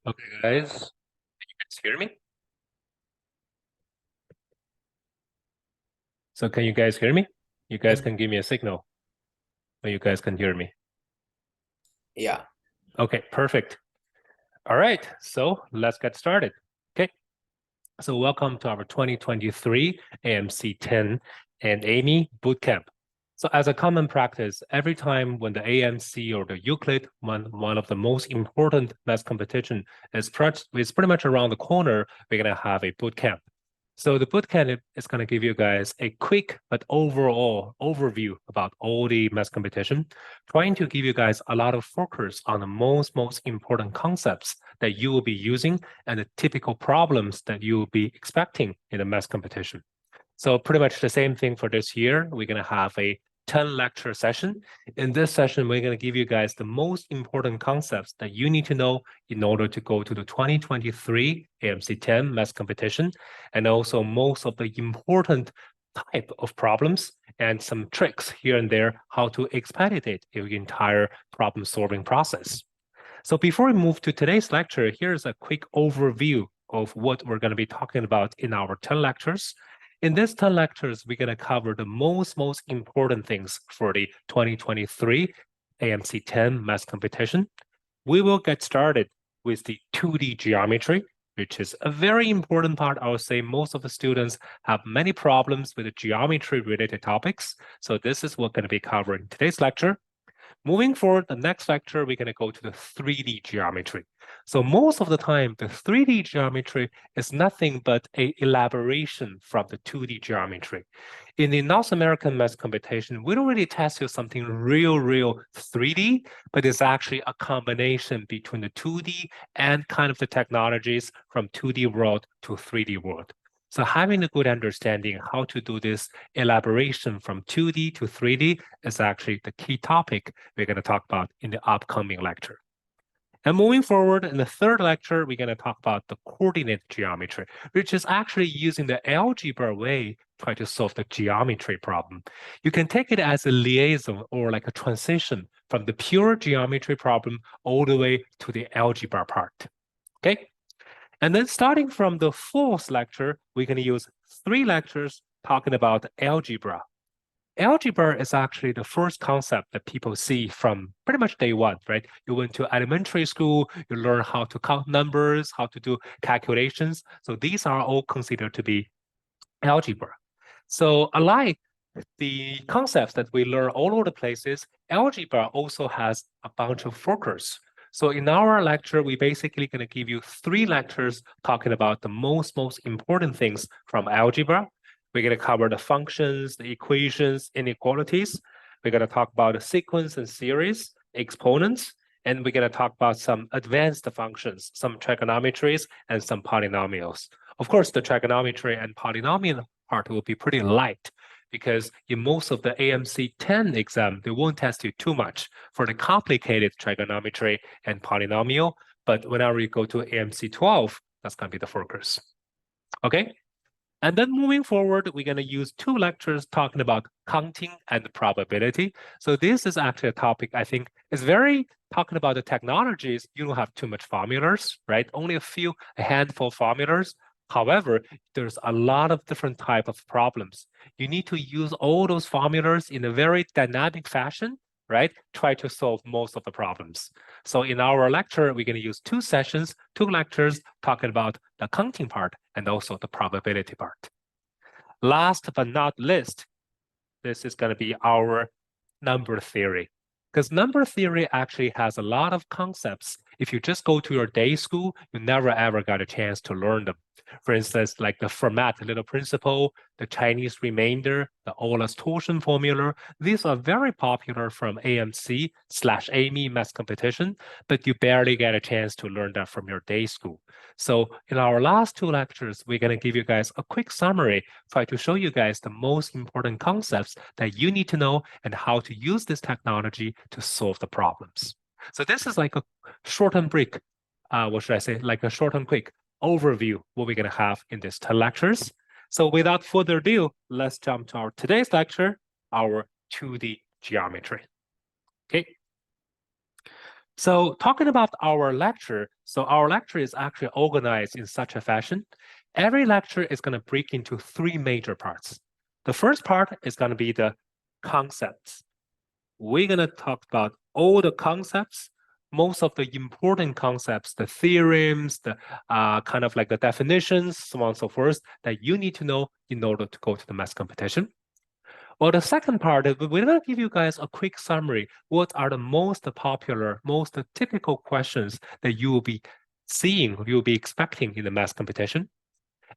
Okay, guys, can you guys hear me? So can you guys hear me? You guys can give me a signal when you guys can hear me. Yeah. Okay, perfect. All right, so let's get started. Okay, so welcome to our 2023 AMC10 and AIME Bootcamp. So as a common practice, every time when the AMC or the Euclid, one of the most important math competition is pretty much around the corner, we're going to have a bootcamp. So the bootcamp is going to give you guys a quick but overall overview about all the math competition, trying to give you guys a lot of focus on the most important concepts that you will be using and the typical problems that you will be expecting in a math competition. So pretty much the same thing for this year. We're going to have a 10 lecture session. In this session, we're going to give you guys the most important concepts that you need to know in order to go to the 2023 AMC10 math competition, and also most of the important type of problems and some tricks here and there, how to expedite your entire problem solving process. So before we move to today's lecture, here's a quick overview of what we're going to be talking about in our 10 lectures. In these 10 lectures, we're going to cover the most important things for the 2023 AMC10 math competition. We will get started with the 2D geometry, which is a very important part. I would say most of the students have many problems with the geometry-related topics. So this is what we're going to be covering today's lecture. Moving forward, the next lecture, we're going to go to the 3D geometry. So most of the time, the 3D geometry is nothing but an elaboration from the 2D geometry. In the North American math competition, we don't really test you something real 3D, but it's actually a combination between the 2D and kind of the technologies from 2D world to 3D world. So having a good understanding how to do this elaboration from 2D to 3D is actually the key topic we're going to talk about in the upcoming lecture. And moving forward, in the third lecture, we're going to talk about the coordinate geometry, which is actually using the algebra way to try to solve the geometry problem. You can take it as a liaison or like a transition from the pure geometry problem all the way to the algebra part. Okay? And then starting from the fourth lecture, we're going to use 3 lectures talking about algebra. Algebra is actually the first concept that people see from pretty much day one, right? You went to elementary school, you learn how to count numbers, how to do calculations. So these are all considered to be algebra. So unlike the concepts that we learn all over the places, algebra also has a bunch of focus. So in our lecture, we basically going to give you 3 lectures talking about the most important things from algebra. We're going to cover the functions, the equations, inequalities. We're going to talk about the sequence and series, exponents, and we're going to talk about some advanced functions, some trigonometries, and some polynomials. Of course, the trigonometry and polynomial part will be pretty light, because in most of the AMC10 exam, they won't test you too much for the complicated trigonometry and polynomial, but whenever you go to AMC12, that's going to be the focus. Okay? And then moving forward, we're going to use 2 lectures talking about counting and probability. So this is actually a topic I think is very talking about the technologies. You don't have too much formulas, right? Only a handful of formulas. However, there's a lot of different type of problems. You need to use all those formulas in a very dynamic fashion, right? Try to solve most of the problems. So in our lecture, we're going to use 2 sessions, 2 lectures talking about the counting part and also the probability part. Last but not least, this is going to be our number theory. Because number theory actually has a lot of concepts. If you just go to your day school, you never ever got a chance to learn them. For instance, like the Fermat little principle, the Chinese remainder, the Euler's torsion formula. These are very popular from AMC/AIME math competition, but you barely get a chance to learn that from your day school. So in our last 2 lectures, we're going to give you guys a quick summary, try to show you guys the most important concepts that you need to know and how to use this technology to solve the problems. So this is like a short and quick, what should I say, like a short and quick overview what we're going to have in these 10 lectures. So without further ado, let's jump to our today's lecture, our 2D geometry. Okay. So talking about our lecture, so our lecture is actually organized in such a fashion. Every lecture is going to break into 3 major parts. The first part is going to be the concepts. We're going to talk about all the concepts, most of the important concepts, the theorems, the kind of like the definitions, so on and so forth, that you need to know in order to go to the math competition. Well, the second part, we're going to give you guys a quick summary. What are the most popular, most typical questions that you will be seeing, you'll be expecting in the math competition?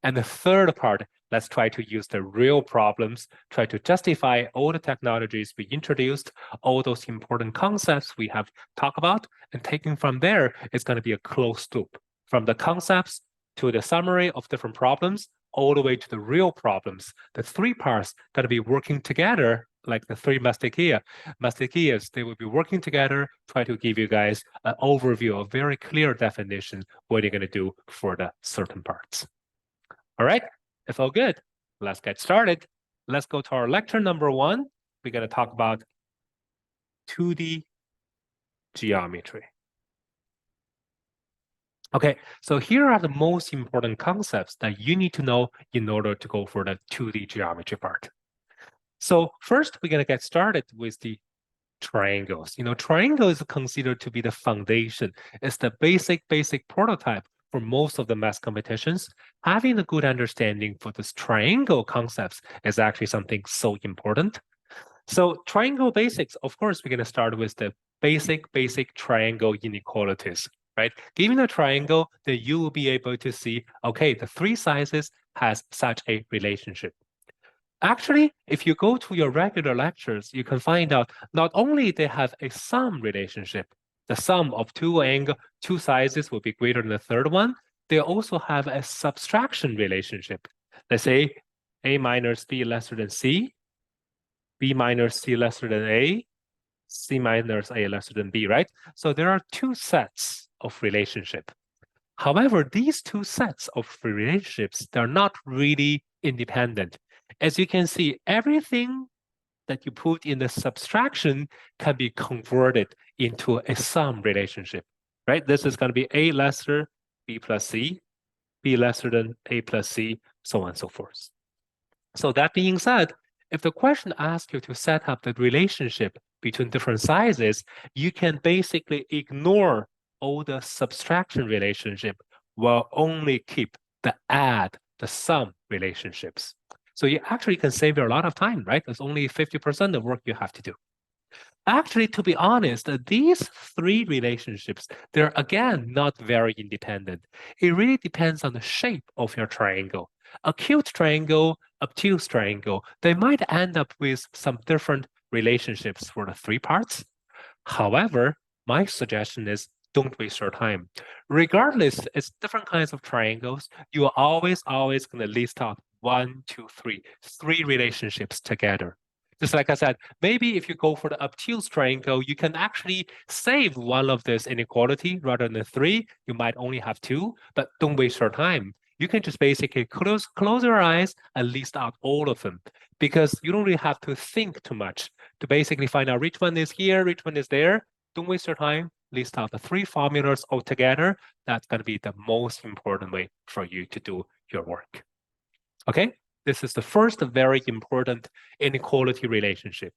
And the third part, let's try to use the real problems, try to justify all the technologies we introduced, all those important concepts we have talked about, and taking from there, it's going to be a closed loop. From the concepts to the summary of different problems, all the way to the real problems. The 3 parts got to be working together, like the 3 Mastikias, they will be working together, try to give you guys an overview, a very clear definition, what you're going to do for the certain parts. All right, if all good, let's get started. Let's go to our lecture number 1. We're going to talk about 2D geometry. Okay, so here are the most important concepts that you need to know in order to go for the 2D geometry part. So first, we're going to get started with the triangles. You know, triangle is considered to be the foundation. It's the basic prototype for most of the math competitions. Having a good understanding for this triangle concepts is actually something so important. So triangle basics, of course, we're going to start with the basic triangle inequalities, right? Given a triangle, then you will be able to see, okay, the 3 sizes has such a relationship. Actually, if you go to your regular lectures, you can find out not only they have a sum relationship, the sum of 2 sizes will be greater than the third one, they also have a subtraction relationship. Let's say A minus B lesser than C, B minus C lesser than A, C minus A lesser than B, right? So there are 2 sets of relationship. However, these 2 sets of relationships, they're not really independent. As you can see, everything that you put in the subtraction can be converted into a sum relationship, right? This is going to be A lesser B plus C, B lesser than A plus C, so on and so forth. So that being said, if the question asks you to set up the relationship between different sizes, you can basically ignore all the subtraction relationship will only keep the add, the sum relationships. So you actually can save you a lot of time, right? It's only 50% of work you have to do. Actually, to be honest, these 3 relationships, they're again not very independent. It really depends on the shape of your triangle. Acute triangle, obtuse triangle, they might end up with some different relationships for the 3 parts. However, my suggestion is don't waste your time. Regardless, it's different kinds of triangles. You are always going to list out 1, 2, 3 relationships together. Just like I said, maybe if you go for the obtuse triangle, you can actually save one of this inequality rather than 3. You might only have 2, but don't waste your time. You can just basically close your eyes and list out all of them because you don't really have to think too much to basically find out which one is here, which one is there. Don't waste your time. List out the 3 formulas altogether. That's going to be the most important way for you to do your work. Okay, this is the first very important inequality relationship.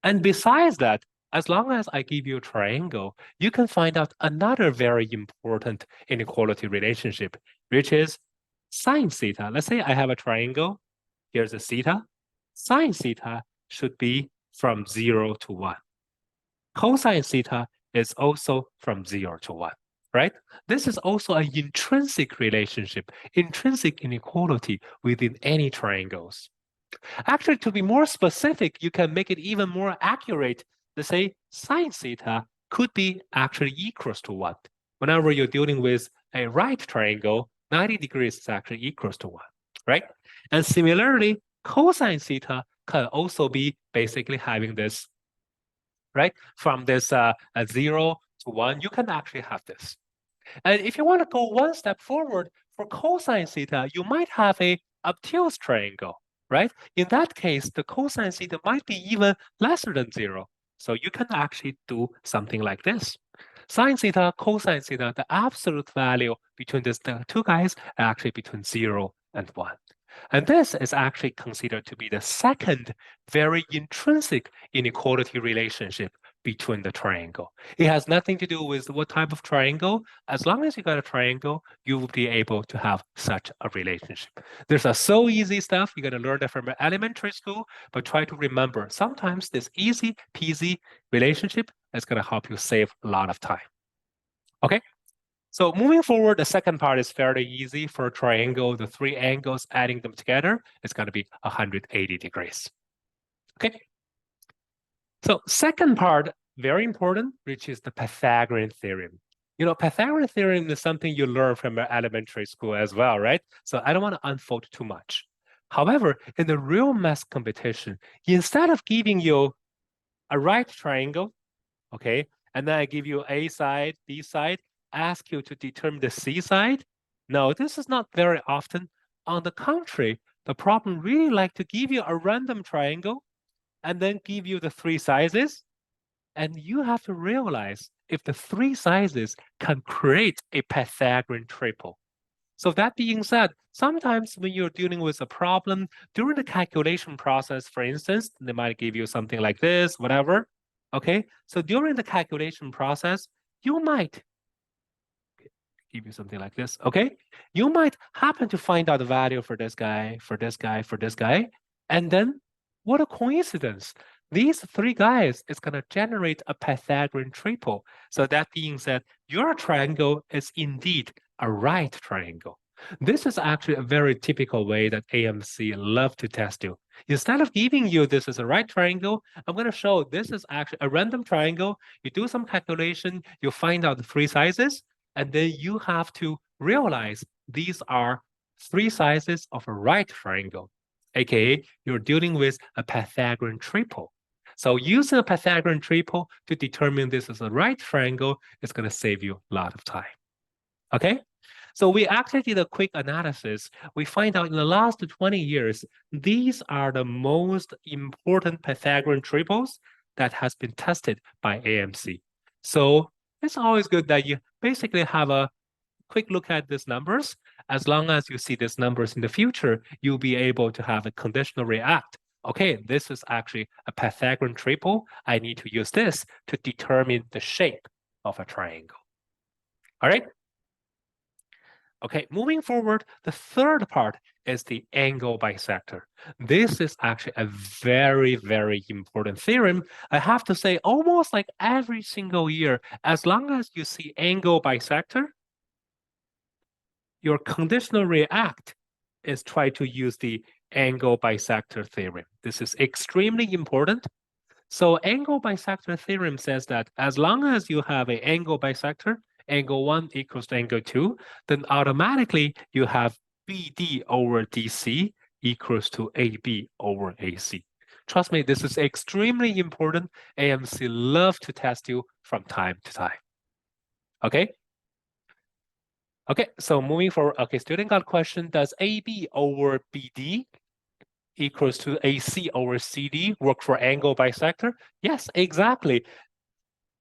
And besides that, as long as I give you a triangle, you can find out another very important inequality relationship, which is sine theta. Let's say I have a triangle. Here's a theta. Sine theta should be from 0 to 1. Cosine theta is also from 0 to 1, right? This is also an intrinsic relationship, intrinsic inequality within any triangles. Actually, to be more specific, you can make it even more accurate. Let's say sine theta could be actually equals to 1. Whenever you're dealing with a right triangle, 90 degrees is actually equals to 1, right? And similarly, cosine theta can also be basically having this, right? From this 0 to 1, you can actually have this. And if you want to go one step forward, for cosine theta, you might have a obtuse triangle, right? In that case, the cosine theta might be even lesser than 0. So you can actually do something like this. sine theta, cosine theta, the absolute value between the two guys are actually between 0 and 1. And this is actually considered to be the second very intrinsic inequality relationship between the triangle. It has nothing to do with what type of triangle. As long as you got a triangle, you will be able to have such a relationship. There's a so easy stuff. You're going to learn that from elementary school, but try to remember sometimes this easy peasy relationship is going to help you save a lot of time. Okay? So moving forward, the second part is fairly easy. For a triangle, the three angles, adding them together, is going to be 180 degrees. Okay. So second part, very important, which is the Pythagorean theorem. You know, Pythagorean theorem is something you learn from elementary school as well, right? So I don't want to unfold too much. However, in the real math competition, instead of giving you a right triangle, okay, and then I give you A side, B side, ask you to determine the C side. No, this is not very often. On the contrary, the problem really like to give you a random triangle and then give you the three sizes. And you have to realize if the three sizes can create a Pythagorean triple. So that being said, sometimes when you're dealing with a problem during the calculation process, for instance, they might give you something like this, whatever. Okay, so during the calculation process, you might give you something like this, okay? You might happen to find out the value for this guy, for this guy, for this guy, and then what a coincidence. These three guys is going to generate a Pythagorean triple. So that being said, your triangle is indeed a right triangle. This is actually a very typical way that AMC love to test you. Instead of giving you this is a right triangle, I'm going to show this is actually a random triangle. You do some calculation, you find out the three sizes, and then you have to realize these are three sizes of a right triangle, aka you're dealing with a Pythagorean triple. So using a Pythagorean triple to determine this is a right triangle is going to save you a lot of time. Okay? So we actually did a quick analysis. We find out in the last 20 years, these are the most important Pythagorean triples that has been tested by AMC. So it's always good that you basically have a quick look at these numbers. As long as you see these numbers in the future, you'll be able to have a conditional react. Okay, this is actually a Pythagorean triple. I need to use this to determine the shape of a triangle. All right? Okay, moving forward, the third part is the angle bisector. This is actually a very, very important theorem. I have to say, almost like every single year, as long as you see angle bisector, your conditional react is try to use the angle bisector theorem. This is extremely important. So angle bisector theorem says that as long as you have an angle bisector, angle 1 equals to angle 2, then automatically you have BD over DC equals to AB over AC. Trust me, this is extremely important. AMC love to test you from time to time. Okay? Okay, so moving forward, okay, student got a question, does AB over BD equals to AC over CD work for angle bisector? Yes, exactly.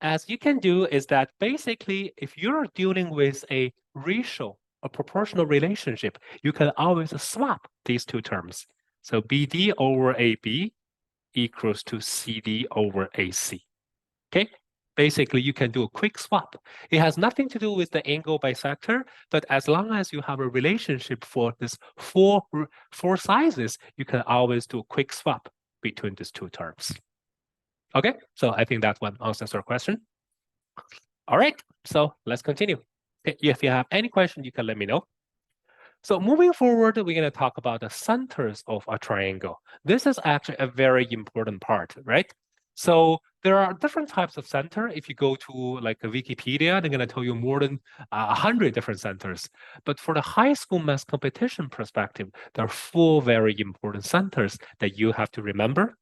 As you can do is that basically, if you're dealing with a ratio, a proportional relationship, you can always swap these two terms. So BD over AB equals to CD over AC. Okay? Basically, you can do a quick swap. It has nothing to do with the angle bisector, but as long as you have a relationship for this four sizes, you can always do a quick swap between these two terms. Okay, so I think that one answers your question. All right, so let's continue. Okay, if you have any question, you can let me know. So moving forward, we're going to talk about the centers of a triangle. This is actually a very important part, right? So there are different types of center. If you go to like a Wikipedia, they're going to tell you more than 100 different centers. But for the high school math competition perspective, there are 4 very important centers that you have to remember.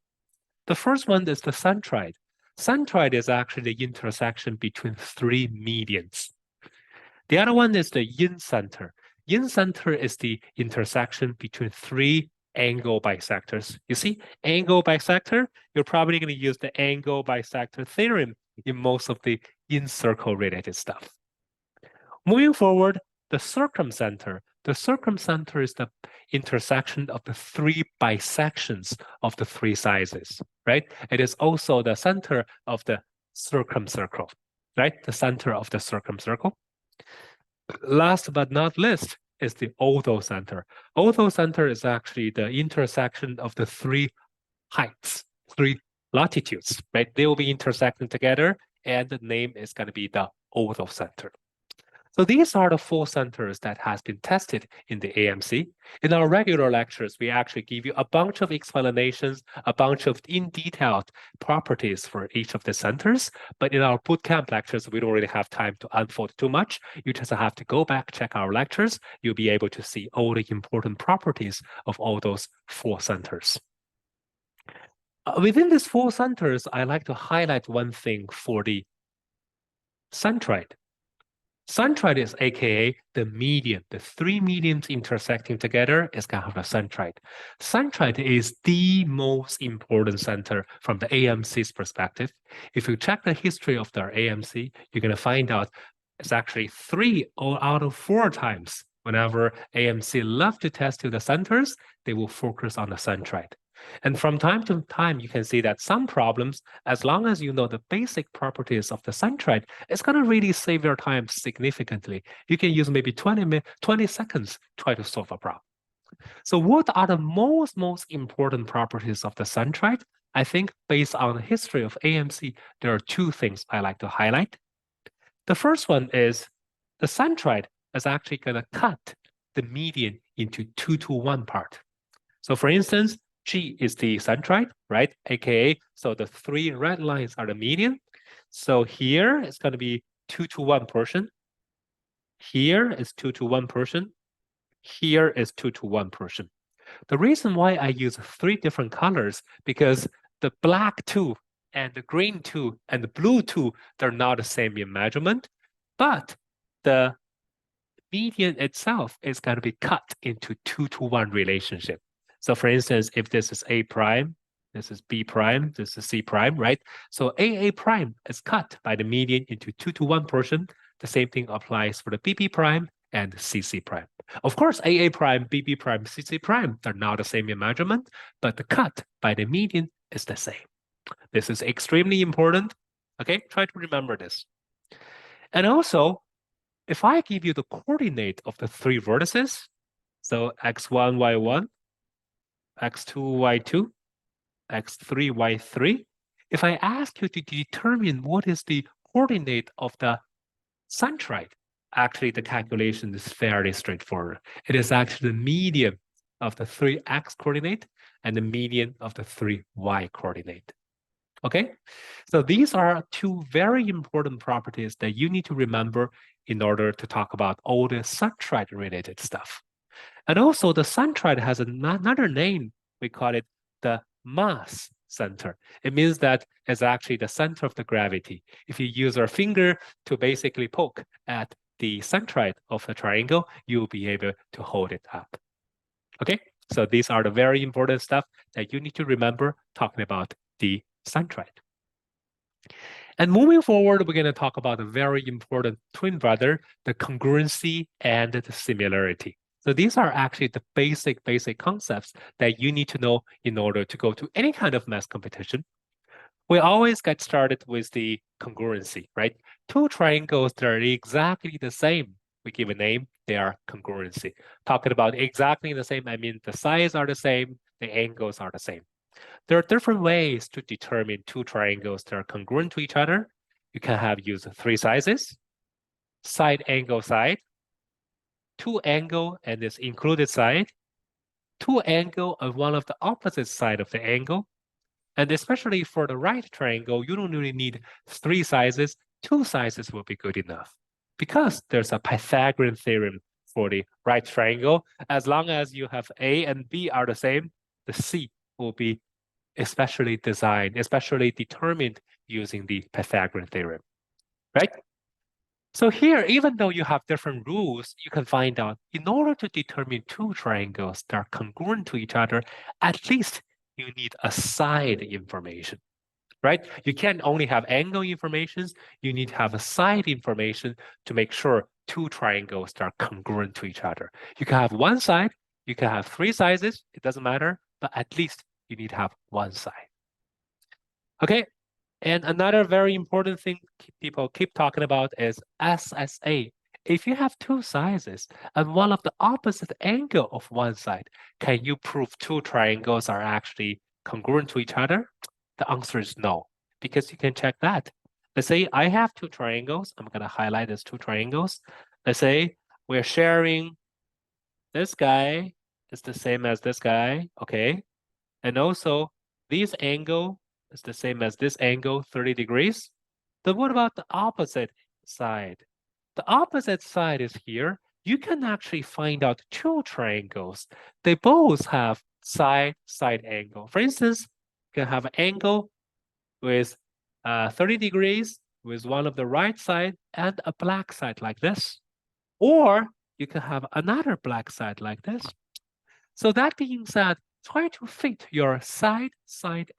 The first one is the centroid. Centroid is actually the intersection between 3 medians. The other one is the yin center. Yin center is the intersection between 3 angle bisectors. You see, angle bisector, you're probably going to use the angle bisector theorem in most of the in circle related stuff. Moving forward, the circumcenter. The circumcenter is the intersection of the three bisections of the three sizes, right? It is also the center of the circumcircle, right? The center of the circumcircle. Last but not least is the orthocenter. Orthocenter is actually the intersection of the three heights, three latitudes, right? They will be intersecting together, and the name is going to be the orthocenter. So these are the four centers that has been tested in the AMC. In our regular lectures, we actually give you a bunch of explanations, a bunch of in-detailed properties for each of the centers. But in our bootcamp lectures, we don't really have time to unfold too much. You just have to go back, check our lectures. You'll be able to see all the important properties of all those four centers. Within these four centers, I like to highlight one thing for the centroid. Centroid is aka the median. The three medians intersecting together is kind of a centroid. Centroid is the most important center from the AMC's perspective. If you check the history of their AMC, you're going to find out it's actually 3 out of 4 times. Whenever AMC love to test to the centers, they will focus on the centroid. And from time to time, you can see that some problems, as long as you know the basic properties of the centroid, it's going to really save your time significantly. You can use maybe 20 seconds to try to solve a problem. So what are the most important properties of the centroid? I think based on the history of AMC, there are 2 things I like to highlight. The first one is the centroid is actually going to cut the median into 2-to-1 part. So for instance, G is the centroid, right? AKA, so the 3 red lines are the median. So here it's going to be 2-to-1 portion. Here is 2-to-1 portion. Here is 2-to-1 portion. The reason why I use 3 different colors, because the black 2 and the green 2 and the blue 2, they're not the same in measurement, but the median itself is going to be cut into 2-to-1 relationship. So for instance, if this is A prime, this is B prime, this is C prime, right? So AA prime is cut by the median into 2-to-1 portion. The same thing applies for the BB prime and CC prime. Of course, AA prime, BB prime, CC prime, they're not the same in measurement, but the cut by the median is the same. This is extremely important. Okay, try to remember this. And also, if I give you the coordinate of the 3 vertices, so x1, y1, x2, y2, x3, y3. If I ask you to determine what is the coordinate of the centroid, actually the calculation is fairly straightforward. It is actually the median of the 3x coordinate and the median of the 3y coordinate. Okay, so these are 2 very important properties that you need to remember in order to talk about all the centroid related stuff. And also the centroid has another name. We call it the mass center. It means that it's actually the center of the gravity. If you use your finger to basically poke at the centroid of a triangle, you'll be able to hold it up. Okay, so these are the very important stuff that you need to remember talking about the centroid. And moving forward, we're going to talk about a very important twin brother, the congruency and the similarity. So these are actually the basic concepts that you need to know in order to go to any kind of math competition. We always get started with the congruency, right? 2 triangles that are exactly the same, we give a name, they are congruency. Talking about exactly the same, I mean the sides are the same, the angles are the same. There are different ways to determine 2 triangles that are congruent to each other. You can use 3 sizes, side angle side, 2 angle and its included side, 2 angle of one of the opposite side of the angle. And especially for the right triangle, you don't really need 3 sizes, 2 sizes will be good enough. Because there's a Pythagorean theorem for the right triangle, as long as you have A and B are the same, the C will be especially determined using the Pythagorean theorem, right? So here, even though you have different rules, you can find out in order to determine 2 triangles that are congruent to each other, at least you need a side information, right? You can't only have angle information, you need to have a side information to make sure two triangles are congruent to each other. You can have one side, you can have three sizes, it doesn't matter, but at least you need to have one side. Okay, and another very important thing people keep talking about is SSA. If you have two sizes and one of the opposite angle of one side, can you prove two triangles are actually congruent to each other? The answer is no, because you can check that. Let's say I have two triangles. I'm going to highlight these two triangles. Let's say we're sharing this guy is the same as this guy, okay? And also this angle is the same as this angle, 30 degrees. Then what about the opposite side? The opposite side is here. You can actually find out two triangles. They both have side angle. For instance, you can have an angle with 30 degrees with one of the right side and a black side like this. Or you can have another black side like this. So that being said, try to fit your side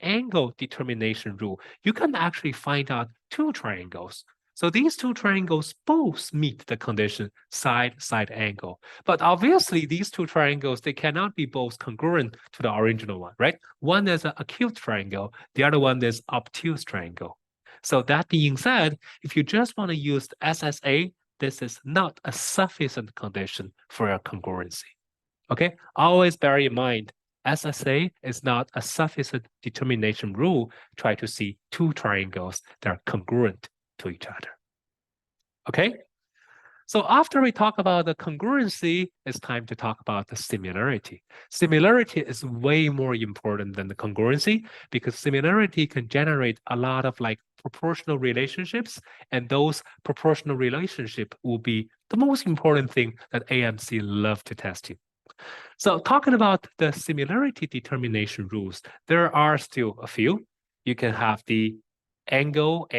angle determination rule. You can actually find out two triangles. So these two triangles both meet the condition side angle. But obviously these two triangles, they cannot be both congruent to the original one, right? One is an acute triangle, the other one is obtuse triangle. So that being said, if you just want to use the SSA, this is not a sufficient condition for your congruency. Okay, always bear in mind, SSA is not a sufficient determination rule. Try to see two triangles that are congruent to each other. Okay, so after we talk about the congruency, it's time to talk about the similarity. Similarity is way more important than the congruency because similarity can generate a lot of like proportional relationships, and those proportional relationships will be the most important thing that AMC love to test you. So talking about the similarity determination rules, there are still a few. You can have the angle.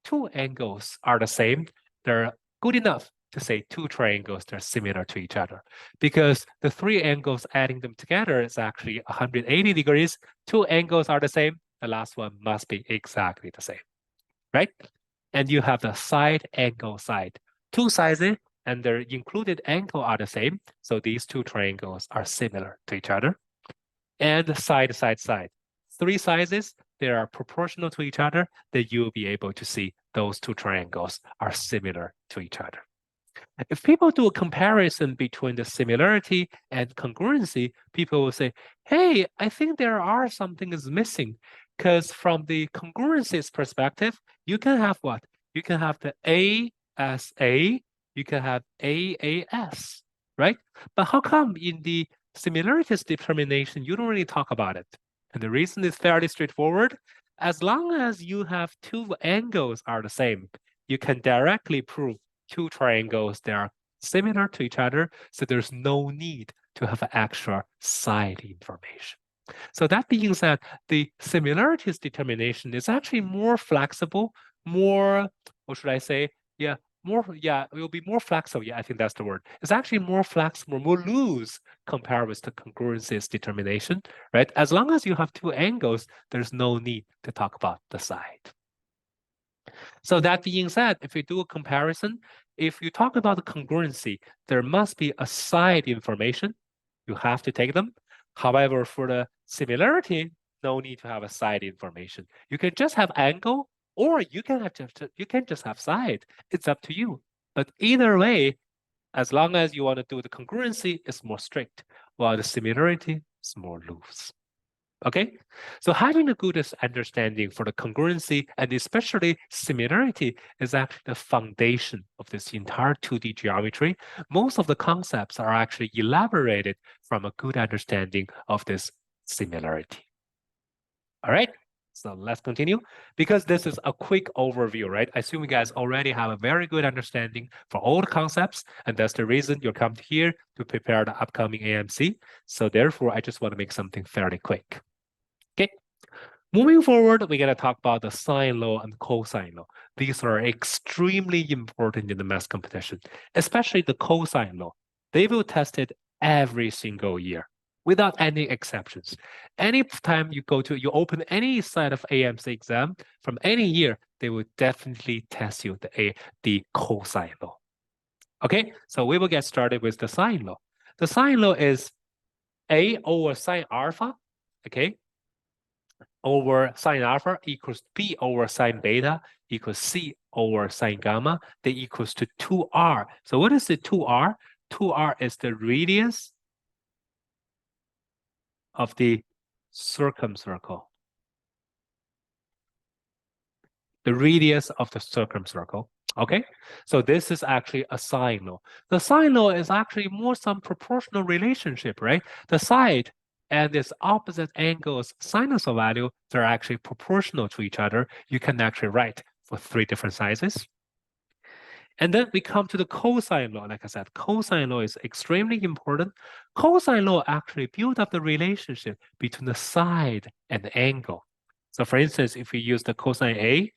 Two angles are the same. They're good enough to say two triangles that are similar to each other because the three angles adding them together is actually 180 degrees. Two angles are the same. The last one must be exactly the same, right? And you have the side angle side. Two sizes and their included angle are the same. So these two triangles are similar to each other. And side. Three sizes, they are proportional to each other, then you'll be able to see those two triangles are similar to each other. If people do a comparison between the similarity and congruency, people will say, hey, I think there are something is missing. Because from the congruency's perspective, you can have what? You can have the A as A, you can have AAS, right? But how come in the similarities determination, you don't really talk about it? And the reason is fairly straightforward. As long as you have two angles are the same, you can directly prove two triangles that are similar to each other, so there's no need to have extra side information. So that being said, the similarities determination is actually more flexible, more, what should I say? It will be more flexible. Yeah, I think that's the word. It's actually more flexible, more loose compared with the congruencies determination, right? As long as you have two angles, there's no need to talk about the side. So that being said, if you do a comparison, if you talk about the congruency, there must be a side information. You have to take them. However, for the similarity, no need to have a side information. You can just have angle, or you can just have side. It's up to you. But either way, as long as you want to do the congruency, it's more strict, while the similarity is more loose. Okay, so having a good understanding for the congruency and especially similarity is actually the foundation of this entire 2D geometry. Most of the concepts are actually elaborated from a good understanding of this similarity. All right, so let's continue. Because this is a quick overview, right? I assume you guys already have a very good understanding for all the concepts, and that's the reason you're come here to prepare the upcoming AMC. So therefore, I just want to make something fairly quick. Okay, moving forward, we're going to talk about the sine law and cosine law. These are extremely important in the math competition, especially the cosine law. They will test it every single year. without any exceptions. Anytime you open any side of AMC exam from any year, they will definitely test you the cosine law. Okay, so we will get started with the sine law. The sine law is A over sine alpha, okay, over sine alpha equals B over sine beta equals C over sine gamma. They equals to 2R. So what is the 2R? 2R is the radius of the circumcircle. The radius of the circumcircle. Okay, so this is actually a sine law. The sine law is actually more some proportional relationship, right? The side and its opposite angles sinusoid value, they're actually proportional to each other. You can actually write for 3 different sizes. And then we come to the cosine law. Like I said, cosine law is extremely important. Cosine law actually builds up the relationship between the side and the angle. So for instance, if we use the cosine A,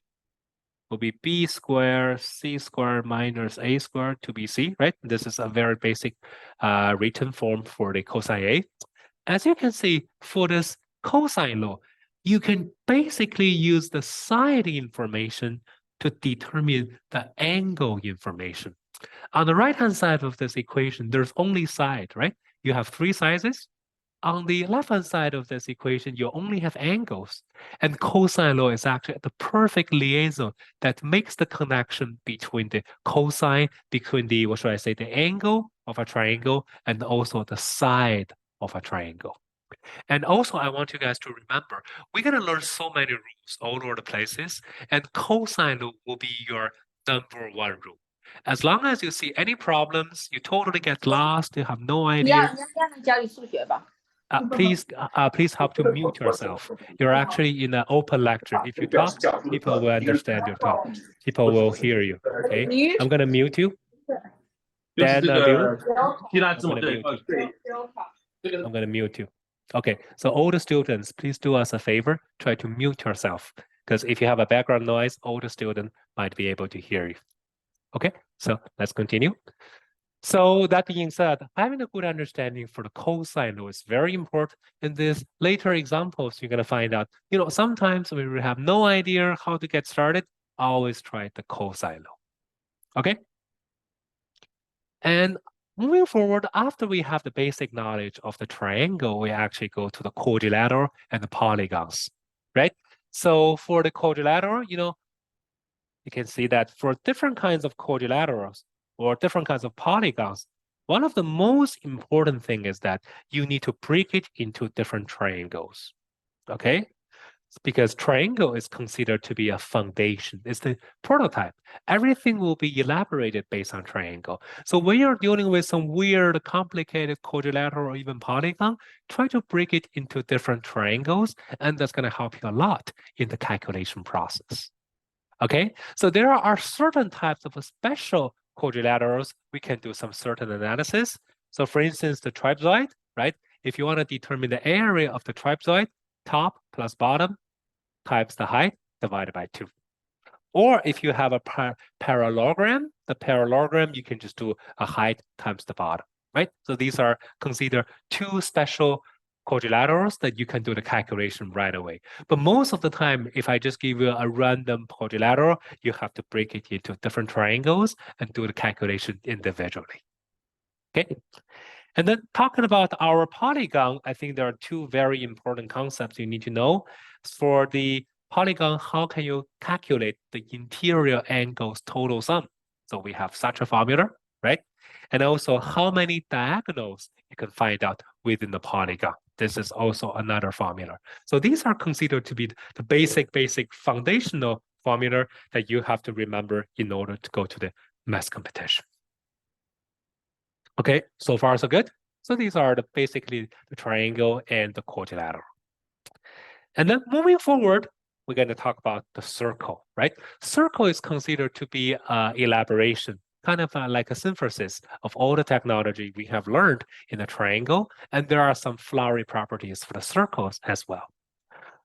will be B squared C squared minus A squared to BC, right? This is a very basic written form for the cosine A. As you can see, for this cosine law, you can basically use the side information to determine the angle information. On the right-hand side of this equation, there's only side, right? You have 3 sizes. On the left-hand side of this equation, you only have angles. And cosine law is actually the perfect liaison that makes the connection between the cosine, between the, what should I say, the angle of a triangle, and also the side of a triangle. And also, I want you guys to remember, we're going to learn so many rules all over the places, and cosine law will be your number 1 rule. As long as you see any problems, you totally get lost, you have no idea. Please have to mute yourself. You're actually in an open lecture. If you talk, people will understand your talk. People will hear you. Okay, I'm gonna mute you. Then I'm gonna mute you. Okay, so all the students, please do us a favor. Try to mute yourself, because if you have a background noise, all the students might be able to hear you. Okay, so let's continue. So that being said, having a good understanding for the cosine law is very important. In these later examples, you're going to find out, sometimes when we have no idea how to get started, always try the cosine law. Okay? And moving forward, after we have the basic knowledge of the triangle, we actually go to the quadrilateral and the polygons, right? So for the quadrilateral, you can see that for different kinds of quadrilaterals, or different kinds of polygons, one of the most important thing is that you need to break it into different triangles, okay? Because triangle is considered to be a foundation. It's the prototype. Everything will be elaborated based on triangle. So when you're dealing with some weird, complicated quadrilateral or even polygon, try to break it into different triangles, and that's going to help you a lot in the calculation process. Okay, so there are certain types of special quadrilaterals, we can do some certain analysis. So for instance, the trapezoid, right? If you want to determine the area of the trapezoid, top plus bottom times the height divided by 2. Or if you have a parallelogram, the parallelogram, you can just do a height times the bottom, right? So these are considered 2 special quadrilaterals that you can do the calculation right away. But most of the time, if I just give you a random quadrilateral, you have to break it into different triangles and do the calculation individually. Okay. And then talking about our polygon, I think there are 2 very important concepts you need to know. For the polygon, how can you calculate the interior angles total sum? So we have such a formula, right? And also how many diagonals you can find out within the polygon. This is also another formula. So these are considered to be the basic foundational formula that you have to remember in order to go to the math competition. Okay, so far so good. So these are basically the triangle and the quadrilateral. And then moving forward, we're going to talk about the circle, right? Circle is considered to be elaboration, kind of like a synthesis of all the technology we have learned in the triangle. And there are some flowery properties for the circles as well.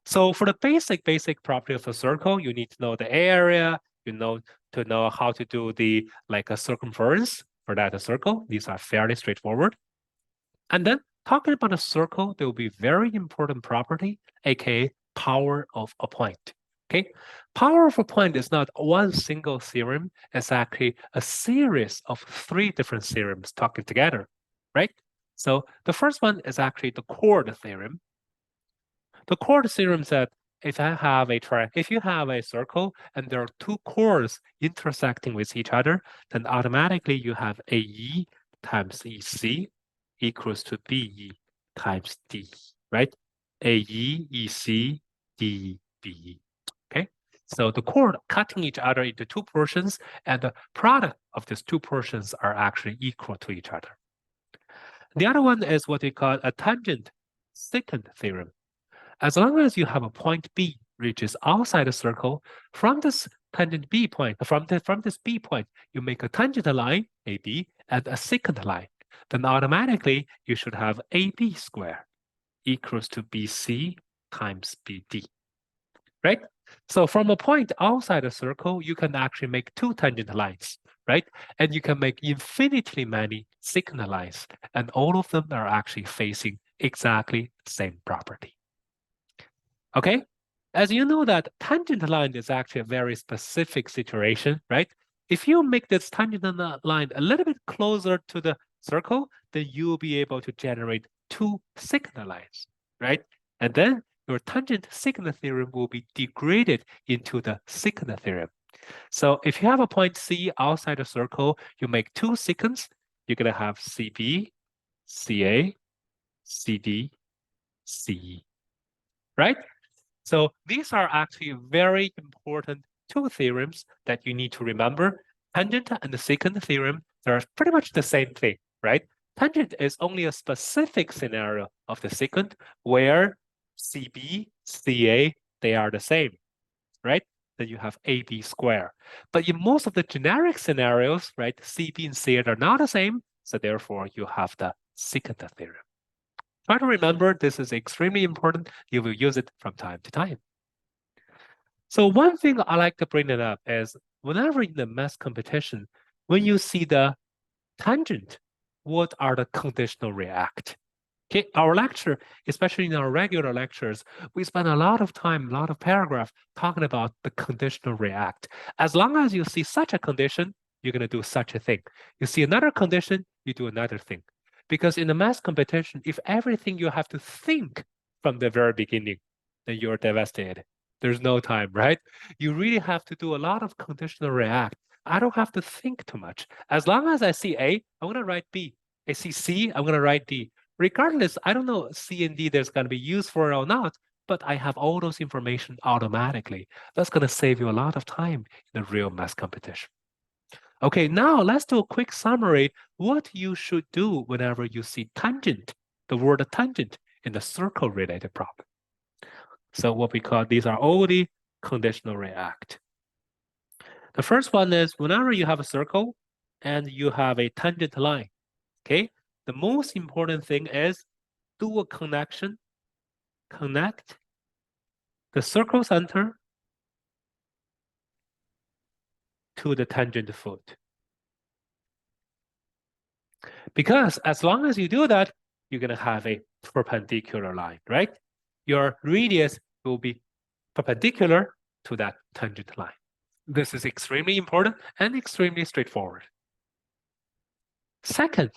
So for the basic property of the circle, you need to know the area, to know how to do a circumference for that circle. These are fairly straightforward. And then talking about a circle, there will be very important property, aka power of a point. Okay, power of a point is not one single theorem, it's actually a series of 3 different theorems talking together, right? So the first one is actually the chord theorem. The chord theorem said if you have a circle and there are 2 chords intersecting with each other, then automatically you have AE times EC equals to BE times DE, right? AE, EC, DE, BE. Okay, so the chord cutting each other into 2 portions, and the product of these 2 portions are actually equal to each other. The other one is what we call a tangent secant theorem. As long as you have a point B which is outside the circle, from this tangent B point, from this B point, you make a tangent line, AB, and a secant line. Then automatically you should have AB squared equals to BC times BD, right? So from a point outside a circle, you can actually make 2 tangent lines, right? And you can make infinitely many secant lines, and all of them are actually facing exactly the same property. Okay, as you know that tangent line is actually a very specific situation, right? If you make this tangent line a little bit closer to the circle, then you will be able to generate 2 secant lines, right? And then your tangent secant theorem will be degraded into the secant theorem. So if you have a point C outside a circle, you make 2 secants, you're going to have CB, CA, CD, CE, right? So these are actually very important 2 theorems that you need to remember. Tangent and the secant theorem, they're pretty much the same thing, right? Tangent is only a specific scenario of the secant where CB, CA, they are the same, right? Then you have AB squared. But in most of the generic scenarios, right, CB and CA are not the same, so therefore you have the secant theorem. Try to remember, this is extremely important. You will use it from time to time. So one thing I like to bring it up is whenever in the math competition, when you see the tangent, what are the conditional react? Okay, our lecture, especially in our regular lectures, we spend a lot of time, a lot of paragraph talking about the conditional react. As long as you see such a condition, you're going to do such a thing. You see another condition, you do another thing. Because in the math competition, if everything you have to think from the very beginning, then you're devastated. There's no time, right? You really have to do a lot of conditional react. I don't have to think too much. As long as I see A, I'm going to write B. I see C, I'm going to write D. Regardless, I don't know C and D there's going to be useful or not, but I have all those information automatically. That's going to save you a lot of time in the real math competition. Okay, now let's do a quick summary what you should do whenever you see tangent, the word tangent in the circle-related problem. So what we call, these are all the conditional react. The first one is whenever you have a circle and you have a tangent line, okay? The most important thing is do a connection, connect the circle center to the tangent foot. Because as long as you do that, you're going to have a perpendicular line, right? Your radius will be perpendicular to that tangent line. This is extremely important and extremely straightforward. Second,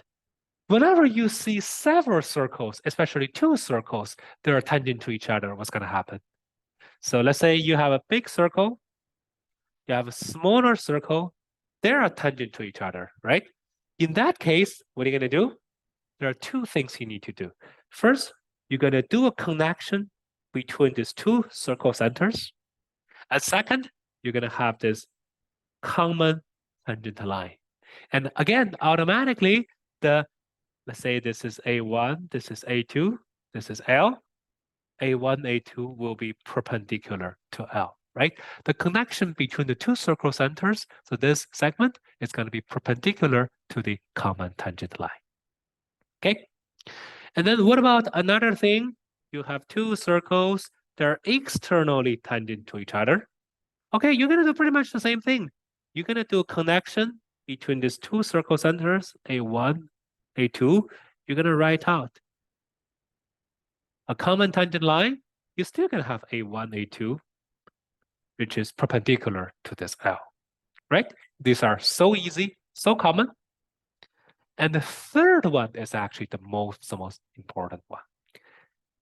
whenever you see several circles, especially 2 circles, that are tangent to each other, what's going to happen? So let's say you have a big circle, you have a smaller circle, they are tangent to each other, right? In that case, what are you going to do? There are 2 things you need to do. First, you're going to do a connection between these 2 circle centers. And second, you're going to have this common tangent line. And again, automatically, let's say this is A1, this is A2, this is L. A1, A2 will be perpendicular to L, right? The connection between the 2 circle centers, so this segment is going to be perpendicular to the common tangent line. Okay? And then what about another thing? You have 2 circles, they're externally tangent to each other. Okay, you're going to do pretty much the same thing. You're going to do a connection between these 2 circle centers, A1, A2. You're going to write out a common tangent line, you're still going to have A1, A2, which is perpendicular to this L, right? These are so easy, so common. And the third one is actually the most important one.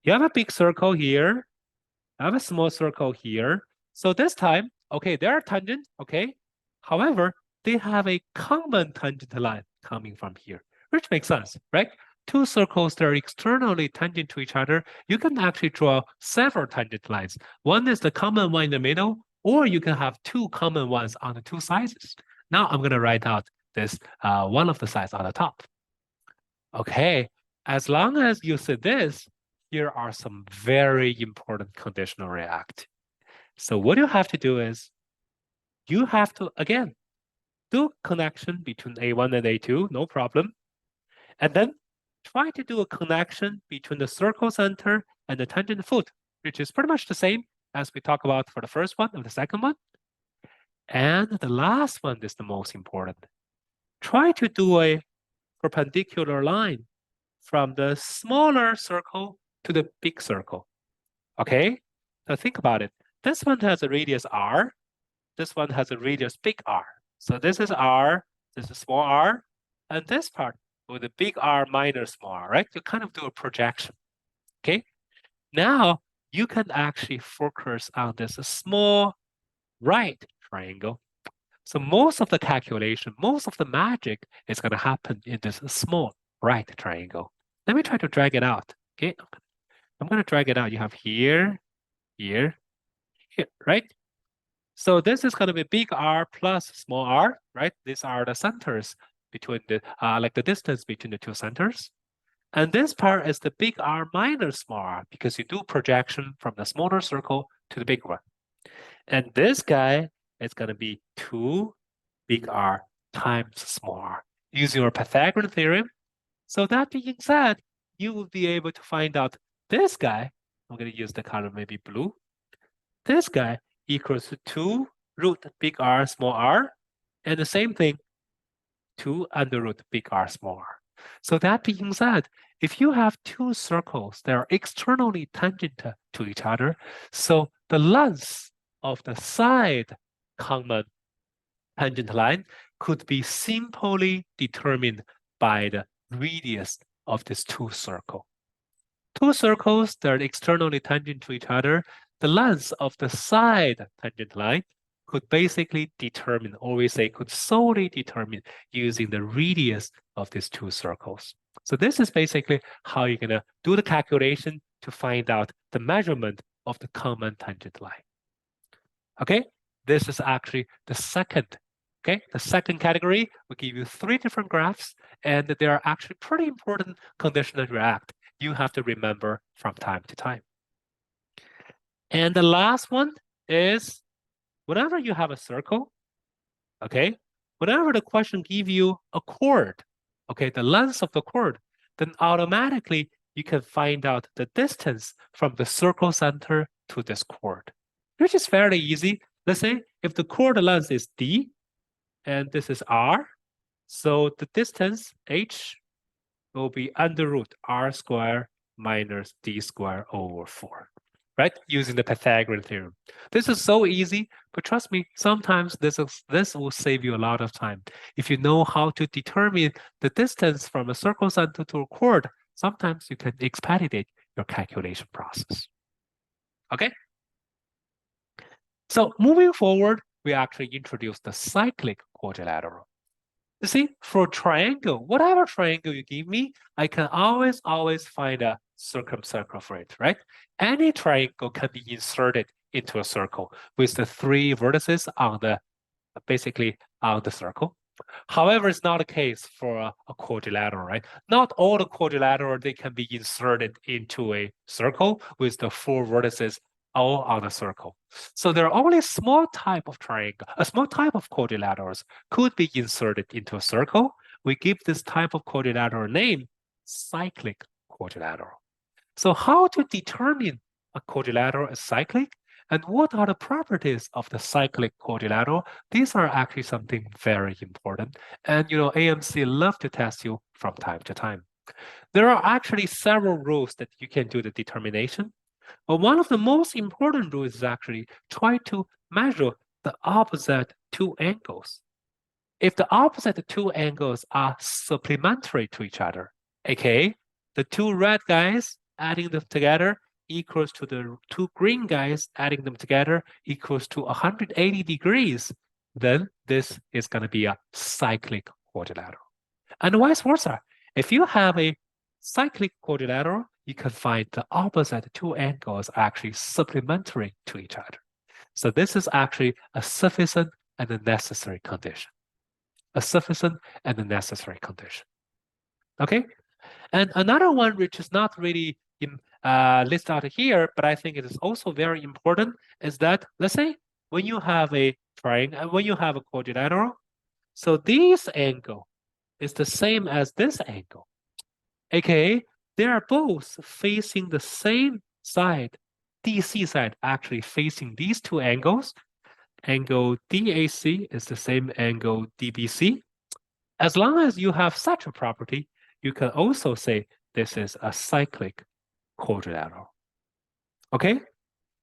You have a big circle here. I have a small circle here. So this time, okay, they are tangent, okay? However, they have a common tangent line coming from here, which makes sense, right? Two circles that are externally tangent to each other, you can actually draw several tangent lines. One is the common one in the middle, or you can have two common ones on the two sides. Now I'm going to write out this one of the sides on the top. Okay, as long as you see this, here are some very important conditional react. So what you have to do is, you have to, again, do connection between A1 and A2, no problem. And then try to do a connection between the circle center and the tangent foot, which is pretty much the same as we talked about for the first one and the second one. And the last one is the most important. Try to do a perpendicular line from the smaller circle to the big circle. Okay, so think about it. This one has a radius r. This one has a radius big R. So this is R, this is small r, and this part with a big R minus small r, right? You kind of do a projection, okay? Now you can actually focus on this small right triangle. So most of the calculation, most of the magic is going to happen in this small right triangle. Let me try to drag it out, okay? I'm going to drag it out. You have here, here, here, right? So this is going to be big R plus small r, right? These are the centers between the, like the distance between the two centers. And this part is the big R minus small r, because you do projection from the smaller circle to the big one. And this guy is going to be 2 big R times small r, using your Pythagorean theorem. So that being said, you will be able to find out this guy, I'm going to use the color maybe blue, this guy equals to 2 root big R small r, and the same thing, 2 under root big R small r. So that being said, if you have two circles that are externally tangent to each other, so the length of the side common tangent line could be simply determined by the radius of these two circles. Two circles that are externally tangent to each other, the length of the side tangent line could basically determine, or we say could solely determine using the radius of these two circles. So this is basically how you're going to do the calculation to find out the measurement of the common tangent line. Okay, this is actually the second. Okay, the second category will give you 3 different graphs, and they are actually pretty important conditional react you have to remember from time to time. And the last one is, whenever you have a circle, okay, whenever the question gives you a chord, okay, the length of the chord, then automatically you can find out the distance from the circle center to this chord, which is fairly easy. Let's say if the chord length is d, and this is r, so the distance h will be under root r squared minus d squared over 4, right? Using the Pythagorean theorem. This is so easy, but trust me, sometimes this will save you a lot of time. If you know how to determine the distance from a circle center to a chord, sometimes you can expedite your calculation process. Okay? So moving forward, we actually introduce the cyclic quadrilateral. You see, for triangle, whatever triangle you give me, I can always find a circumcircle for it, right? Any triangle can be inserted into a circle with the 3 vertices on the, basically on the circle. However, it's not the case for a quadrilateral, right? Not all the quadrilateral, they can be inserted into a circle with the 4 vertices all on the circle. So there are only a small type of triangle, a small type of quadrilaterals could be inserted into a circle. We give this type of quadrilateral name cyclic quadrilateral. So how to determine a quadrilateral is cyclic, and what are the properties of the cyclic quadrilateral? These are actually something very important. And you know, AMC love to test you from time to time. There are actually several rules that you can do the determination. But one of the most important rules is actually try to measure the opposite two angles. If the opposite two angles are supplementary to each other, aka the two red guys adding them together equals to the two green guys adding them together equals to 180 degrees, then this is going to be a cyclic quadrilateral. And vice versa. If you have a cyclic quadrilateral, you can find the opposite two angles are actually supplementary to each other. So this is actually a sufficient and a necessary condition. A sufficient and a necessary condition. Okay? And another one which is not really listed out here, but I think it is also very important, is that, let's say, when you have a triangle, when you have a quadrilateral, so this angle is the same as this angle. AKA, they are both facing the same side. DC side actually facing these two angles. Angle DAC is the same angle DBC. As long as you have such a property, you can also say this is a cyclic quadrilateral. Okay?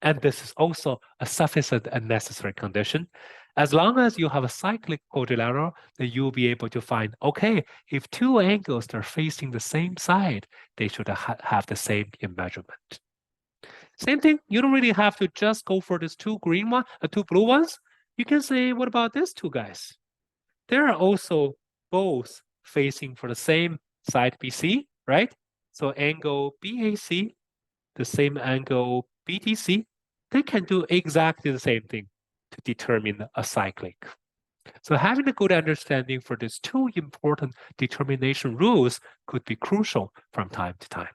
And this is also a sufficient and necessary condition. As long as you have a cyclic quadrilateral, then you'll be able to find, okay, if two angles are facing the same side, they should have the same in measurement. Same thing, you don't really have to just go for these two blue ones. You can say, what about these two guys? They're also both facing for the same side BC, right? So angle BAC, the same angle BTC, they can do exactly the same thing to determine a cyclic. So having a good understanding for these two important determination rules could be crucial from time to time.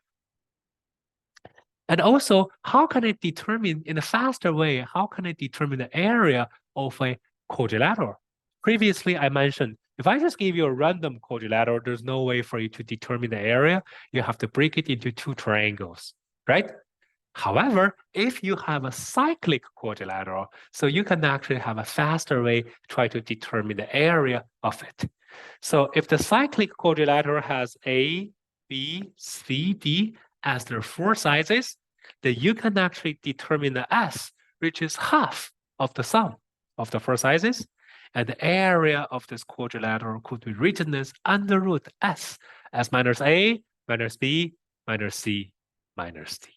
And also, how can I determine in a faster way, how can I determine the area of a quadrilateral? Previously, I mentioned, if I just give you a random quadrilateral, there's no way for you to determine the area. You have to break it into two triangles, right? However, if you have a cyclic quadrilateral, so you can actually have a faster way to try to determine the area of it. So if the cyclic quadrilateral has A, B, C, D as their four sizes, then you can actually determine the S, which is half of the sum of the four sizes. And the area of this quadrilateral could be written as under root S as minus A, minus B, minus C, minus D.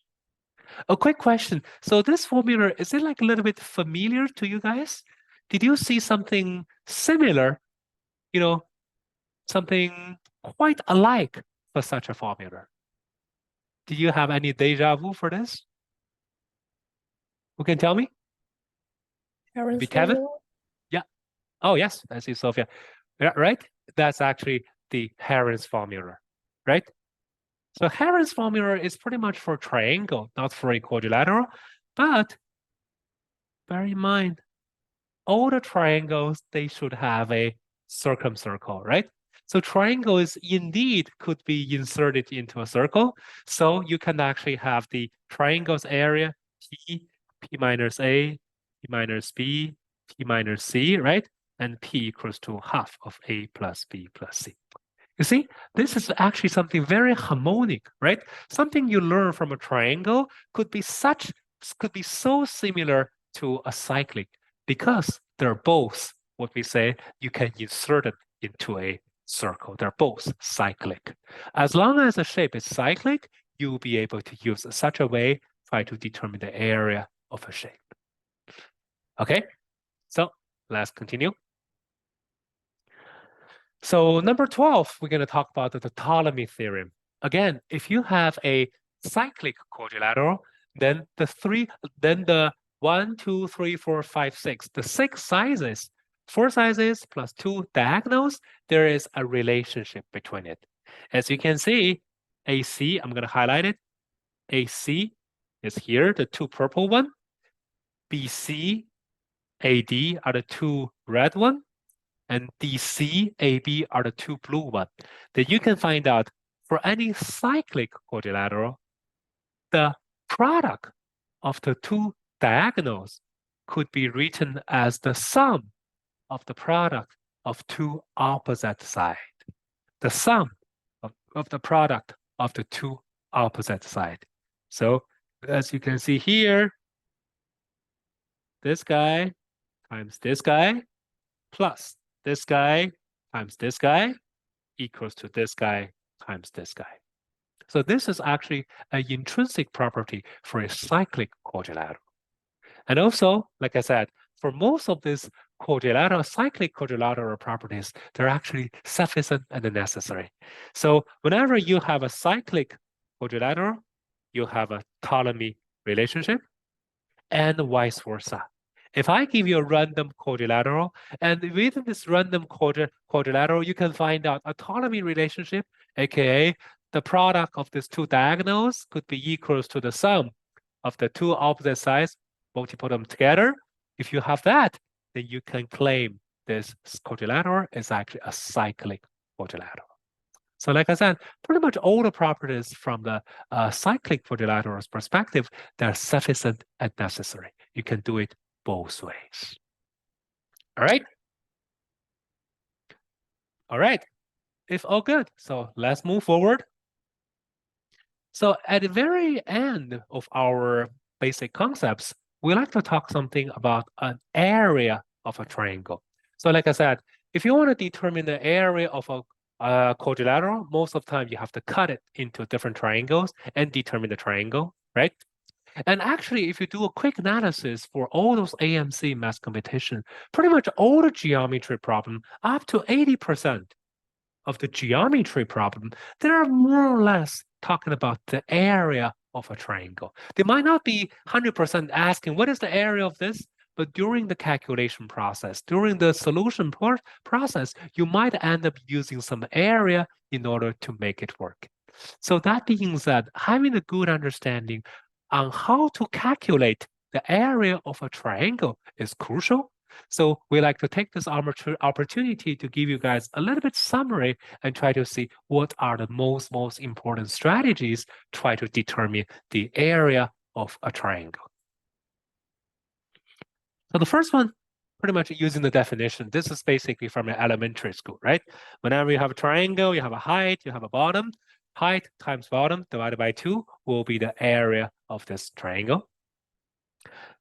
A quick question. So this formula, is it like a little bit familiar to you guys? Did you see something similar, something quite alike for such a formula? Do you have any deja vu for this? Who can tell me? Maybe Kevin? Yeah. Oh, yes, I see Sophia. Yeah, right? That's actually the Heron's formula, right? So Heron's formula is pretty much for a triangle, not for a quadrilateral. But bear in mind, all the triangles, they should have a circumcircle, right? So triangle is indeed could be inserted into a circle. So you can actually have the triangle's area, P minus A, P minus B, P minus C, right? And P equals to half of A plus B plus C. You see, this is actually something very harmonic, right? Something you learn from a triangle could be so similar to a cyclic because they're both what we say you can insert it into a circle. They're both cyclic. As long as the shape is cyclic, you'll be able to use such a way try to determine the area of a shape. Okay, so let's continue. So number 12, we're going to talk about the Ptolemy theorem. Again, if you have a cyclic quadrilateral, then the 1, 2, 3, 4, 5, 6, the 6 sizes, 4 sizes plus 2 diagonals, there is a relationship between it. As you can see, AC, I'm going to highlight it. AC is here, the 2 purple one. BC, AD are the 2 red one. And DC, AB are the 2 blue ones. Then you can find out for any cyclic quadrilateral, the product of the 2 diagonals could be written as the sum of the product of 2 opposite sides. The sum of of the product of the two opposite sides. So as you can see here, this guy times this guy plus this guy times this guy equals to this guy times this guy. So this is actually an intrinsic property for a cyclic quadrilateral. And also, like I said, for most of these cyclic quadrilateral properties, they're actually sufficient and necessary. So whenever you have a cyclic quadrilateral, you have a Ptolemy relationship and vice versa. If I give you a random quadrilateral, and within this random quadrilateral, you can find out a Ptolemy relationship, aka the product of these two diagonals could be equals to the sum of the two opposite sides, multiply them together. If you have that, then you can claim this quadrilateral is actually a cyclic quadrilateral. So like I said, pretty much all the properties from the cyclic quadrilateral's perspective, they're sufficient and necessary. You can do it both ways. All right? All right. If all good, so let's move forward. So at the very end of our basic concepts, we like to talk something about an area of a triangle. So like I said, if you want to determine the area of a quadrilateral, most of the time you have to cut it into different triangles and determine the triangle, right? And actually, if you do a quick analysis for all those AMC math competition, pretty much all the geometry problem, up to 80% of the geometry problem, they're more or less talking about the area of a triangle. They might not be 100% asking, what is the area of this? But during the calculation process, during the solution process, you might end up using some area in order to make it work. So that being said, having a good understanding on how to calculate the area of a triangle is crucial. So we like to take this opportunity to give you guys a little bit summary and try to see what are the most important strategies try to determine the area of a triangle. So the first one, pretty much using the definition, this is basically from an elementary school, right? Whenever you have a triangle, you have a height, you have a bottom. Height times bottom divided by 2 will be the area of this triangle.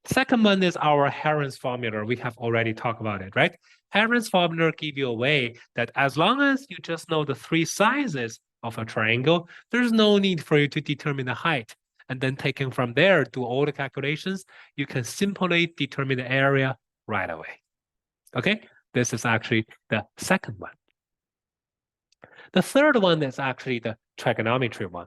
Second one is our Heron's formula. We have already talked about it, right? Heron's formula gives you a way that as long as you just know the three sizes of a triangle, there's no need for you to determine the height. And then taking from there, do all the calculations, you can simply determine the area right away. Okay, this is actually the second one. The third one is actually the trigonometry one.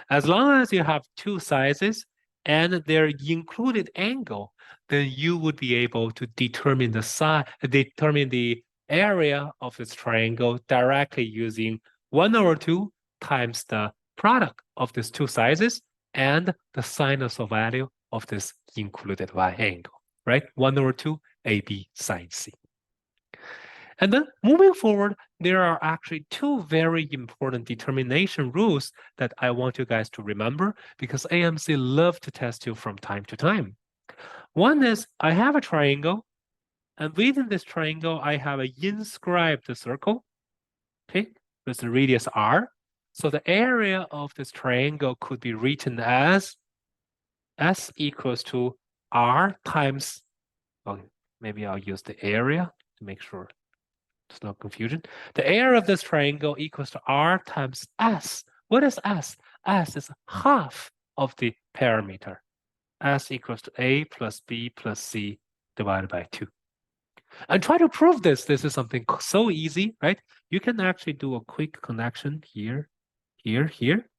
As long as you have two sizes and their included angle, then you would be able to determine the area of this triangle directly using 1/2 times the product of these two sizes and the sinusoidal value of this included angle, right? 1/2 AB sine C. And then moving forward, there are actually two very important determination rules that I want you guys to remember because AMC love to test you from time to time. One is I have a triangle, and within this triangle, I have an inscribed circle, okay, with the radius r. So the area of this triangle could be written as S equals to r times, well, maybe I'll use the area to make sure there's no confusion. The area of this triangle equals to r times s. What is s? S is half of the parameter. S equals to a plus b plus c divided by 2. And try to prove this. This is something so easy, right? You can actually do a quick connection here, here, here.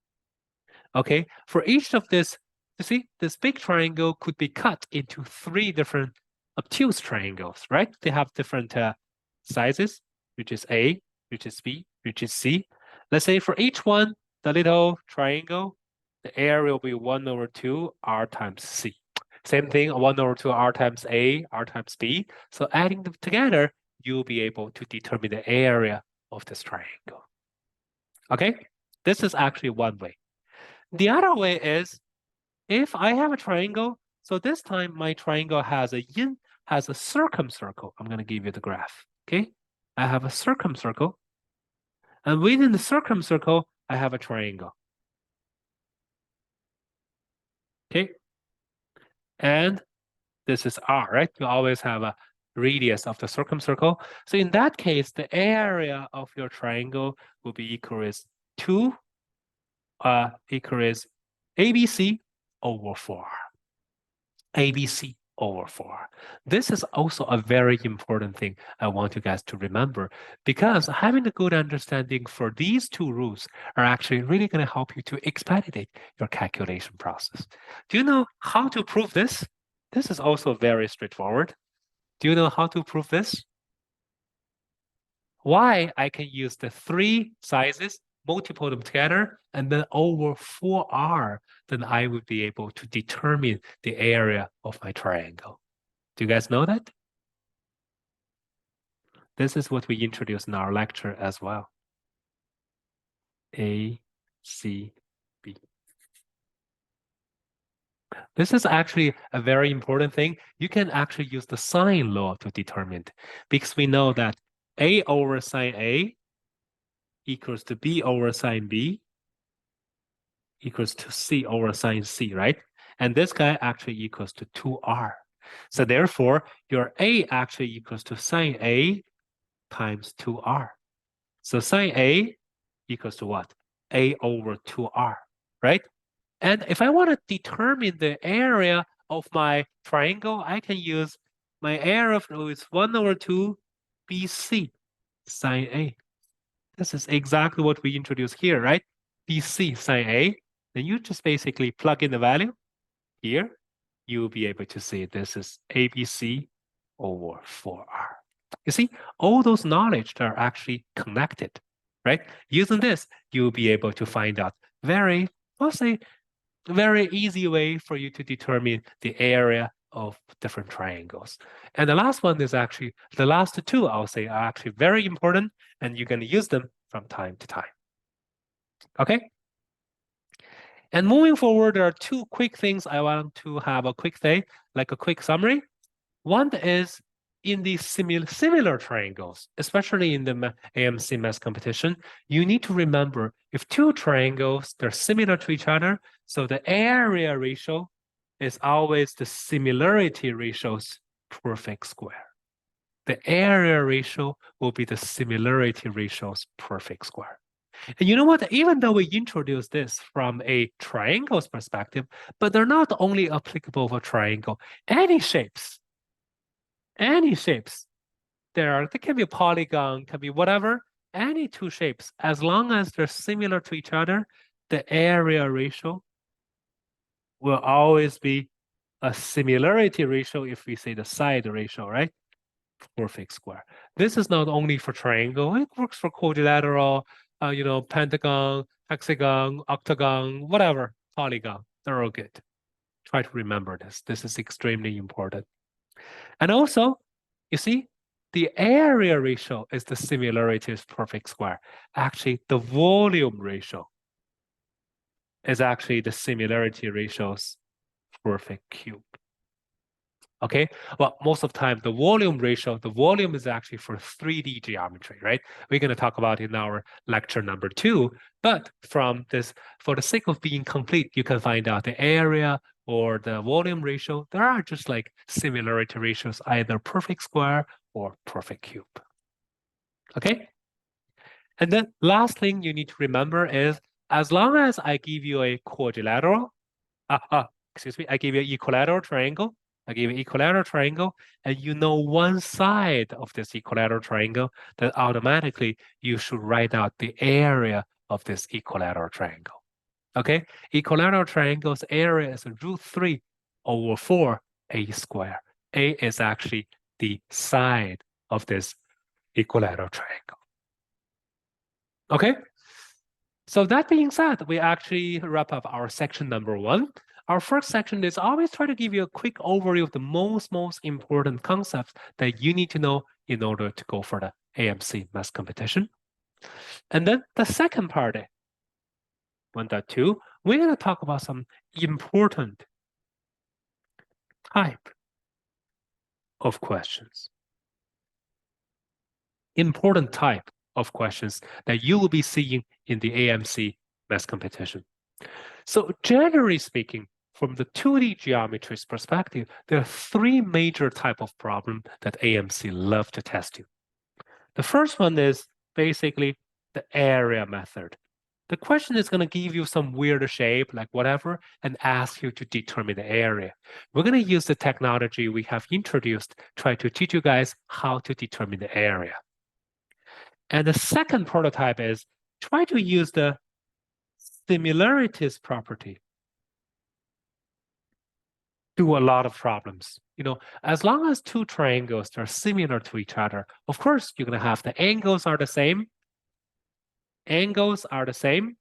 Okay, for each of this, you see, this big triangle could be cut into 3 different obtuse triangles, right? They have different sizes, which is A, which is B, which is C. Let's say for each one, the little triangle, the area will be 1/2 r times C. Same thing, 1/2 r times A, r times B. So adding them together, you'll be able to determine the area of this triangle. Okay, this is actually one way. The other way is, if I have a triangle, so this time my triangle has a circumcircle. I'm going to give you the graph, okay? I have a circumcircle, and within the circumcircle, I have a triangle. Okay. And this is R, right? You always have a radius of the circumcircle. So in that case, the area of your triangle will be equal to ABC over 4. ABC over 4. This is also a very important thing I want you guys to remember, because having a good understanding for these two rules are actually really going to help you to expedite your calculation process. Do you know how to prove this? This is also very straightforward. Do you know how to prove this? Why I can use the 3 sizes, multiply them together, and then over 4R, then I would be able to determine the area of my triangle. Do you guys know that? This is what we introduced in our lecture as well. A, C, B. This is actually a very important thing. You can actually use the sine law to determine it, because we know that A over sine A equals to B over sine B equals to C over sine C, right? And this guy actually equals to 2R. So therefore, your A actually equals to sine A times 2R. So sine A equals to what? A over 2R, right? And if I want to determine the area of my triangle, I can use my area of is 1 over 2 BC sine A. This is exactly what we introduced here, right? BC sine A. Then you just basically plug in the value here. You'll be able to see this is ABC over 4R. You see, all those knowledge are actually connected, right? Using this, you'll be able to find out very easy way for you to determine the area of different triangles. And the last one is actually, the last two, I'll say, are actually very important, and you're going to use them from time to time. Okay? And moving forward, there are 2 quick things I want to have a quick say, like a quick summary. One is in these similar triangles, especially in the AMC math competition, you need to remember if 2 triangles, they're similar to each other, so the area ratio is always the similarity ratio's perfect square. The area ratio will be the similarity ratio's perfect square. And you know what? Even though we introduced this from a triangle's perspective, but they're not only applicable for triangle. Any shapes, they can be a polygon, can be whatever, any 2 shapes, as long as they're similar to each other, the area ratio will always be a similarity ratio if we say the side ratio, right? Perfect square. This is not only for triangle, it works for quadrilateral, pentagon, hexagon, octagon, whatever, polygon, they're all good. Try to remember this. This is extremely important. And also, you see, the area ratio is the similarity of perfect square. Actually, the volume ratio is actually the similarity ratio's perfect cube. Okay, well, most of the time, the volume is actually for 3D geometry, right? We're going to talk about it in our lecture number 2. But from this, for the sake of being complete, you can find out the area or the volume ratio. There are just like similarity ratios, either perfect square or perfect cube. Okay? And then last thing you need to remember is, as long as I give you a quadrilateral, I give you an equilateral triangle, and you know one side of this equilateral triangle, then automatically you should write out the area of this equilateral triangle. Okay? Equilateral triangle's area is √3 over 4a squared. A is actually the side of this equilateral triangle. Okay? So that being said, we actually wrap up our section number 1. Our first section is always try to give you a quick overview of the most important concepts that you need to know in order to go for the AMC math competition. And then the second part, 1.2, we're going to talk about some important type of questions. Important type of questions that you will be seeing in the AMC math competition. So generally speaking, from the 2D geometry's perspective, there are three major types of problems that AMC love to test you. The first one is basically the area method. The question is going to give you some weird shape, like whatever, and ask you to determine the area. We're going to use the technology we have introduced, try to teach you guys how to determine the area. And the second prototype is try to use the similarities property. Do a lot of problems. As long as two triangles are similar to each other, of course, you're going to have the angles are the same. Angles are the same.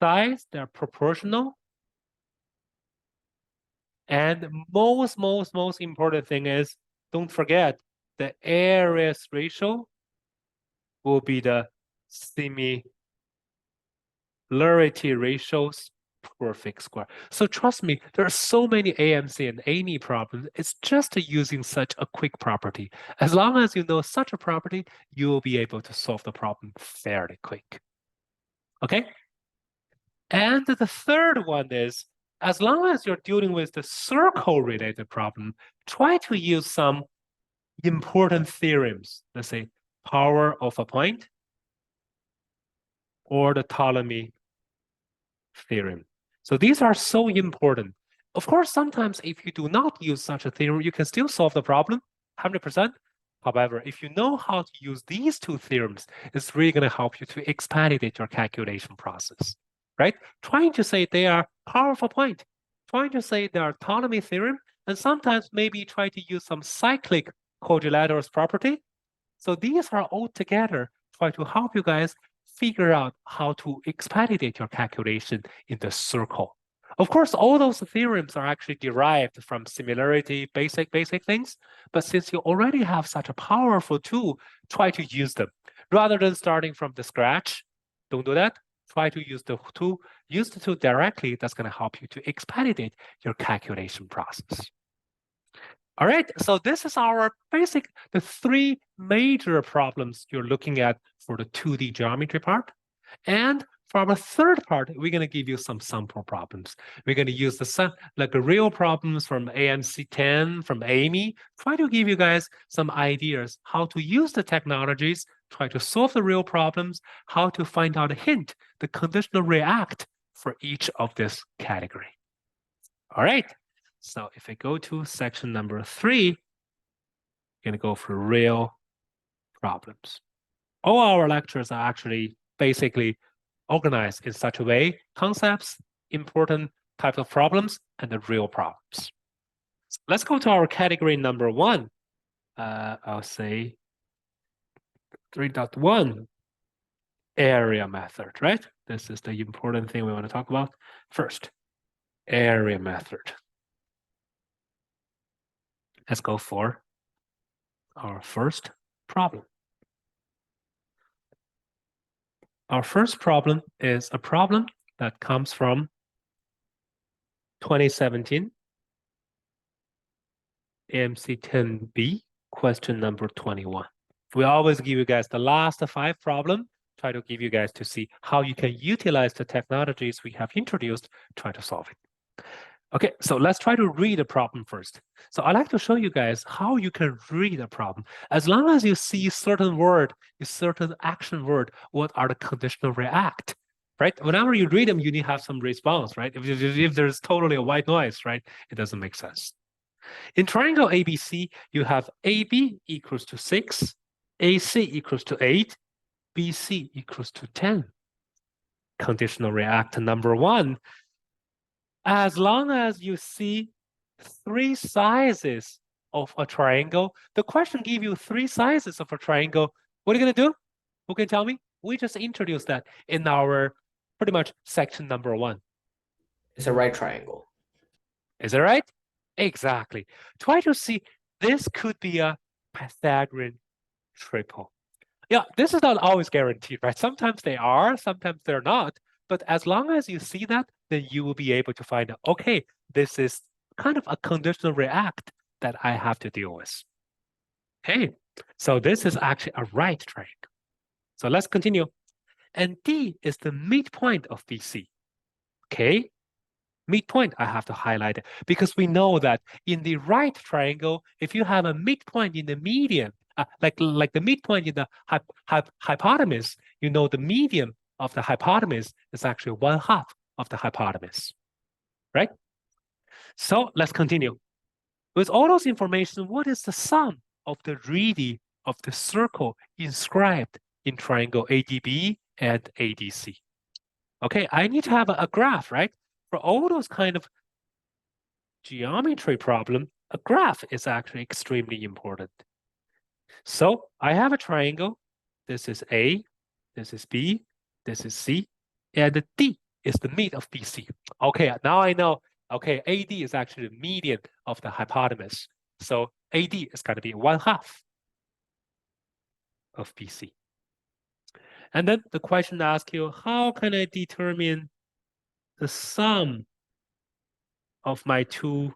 Sides, they're proportional. And most important thing is, don't forget, the areas ratio will be the similarity ratios perfect square. So trust me, there are so many AMC and AIME problems. It's just using such a quick property. As long as you know such a property, you will be able to solve the problem fairly quick. Okay? And the third one is, as long as you're dealing with the circle-related problem, try to use some important theorems. Let's say power of a point or the Ptolemy theorem. So these are so important. Of course, sometimes if you do not use such a theorem, you can still solve the problem 100%. However, if you know how to use these two theorems, it's really going to help you to expedite your calculation process, right? Trying to say they are power of a point, trying to say they are Ptolemy theorem, and sometimes maybe try to use some cyclic quadrilaterals property. So these are all together try to help you guys figure out how to expedite your calculation in the circle. Of course, all those theorems are actually derived from similarity, basic things. But since you already have such a powerful tool, try to use them. Rather than starting from the scratch, don't do that. Try to use the tool. Use the tool directly. That's going to help you to expedite your calculation process. All right, so this is our the three major problems you're looking at for the 2D geometry part. And for our third part, we're going to give you some sample problems. We're going to use the real problems from AMC10, from AIME, try to give you guys some ideas how to use the technologies, try to solve the real problems, how to find out a hint, the conditional react for each of this category. All right. So if I go to section number 3, we're going to go for real problems. All our lectures are actually basically organized in such a way, concepts, important types of problems, and the real problems. So let's go to our category number 1. I'll say 3.1, area method, right? This is the important thing we want to talk about first, area method. Let's go for our first problem. Our first problem is a problem that comes from 2017 AMC10B, question number 21. We always give you guys the last 5 problems, try to give you guys to see how you can utilize the technologies we have introduced, try to solve it. Okay, so let's try to read the problem first. So I'd like to show you guys how you can read a problem. As long as you see certain word, a certain action word, what are the conditional react, right? Whenever you read them, you need to have some response, right? If there's totally a white noise, right, it doesn't make sense. In triangle ABC, you have AB equals to 6, AC equals to 8, BC equals to 10. Conditional react number 1. As long as you see 3 sizes of a triangle, the question gives you 3 sizes of a triangle. What are you going to do? Who can tell me? We just introduced that in our pretty much section number 1. It's a right triangle. Is it right? Exactly. Try to see, this could be a Pythagorean triple. Yeah, this is not always guaranteed, right? Sometimes they are, sometimes they're not. But as long as you see that, then you will be able to find out, okay, this is kind of a conditional react that I have to deal with. Okay, So this is actually a right triangle. So let's continue. And D is the midpoint of BC. Okay, midpoint, I have to highlight it because we know that in the right triangle, if you have a midpoint in the median, like the midpoint in the hypotenuse, you know the median of the hypotenuse is actually 1/2 of the hypotenuse, right? So let's continue. With all those information, what is the sum of the radii of the circle inscribed in triangle ADB and ADC? Okay, I need to have a graph, right? For all those kind of geometry problem, a graph is actually extremely important. So I have a triangle. This is A, this is B, this is C, and D is the mid of BC. Okay, now I know, okay, AD is actually the median of the hypotenuse. So AD is going to be 1/2 of BC. And then the question asks you, how can I determine the sum of my two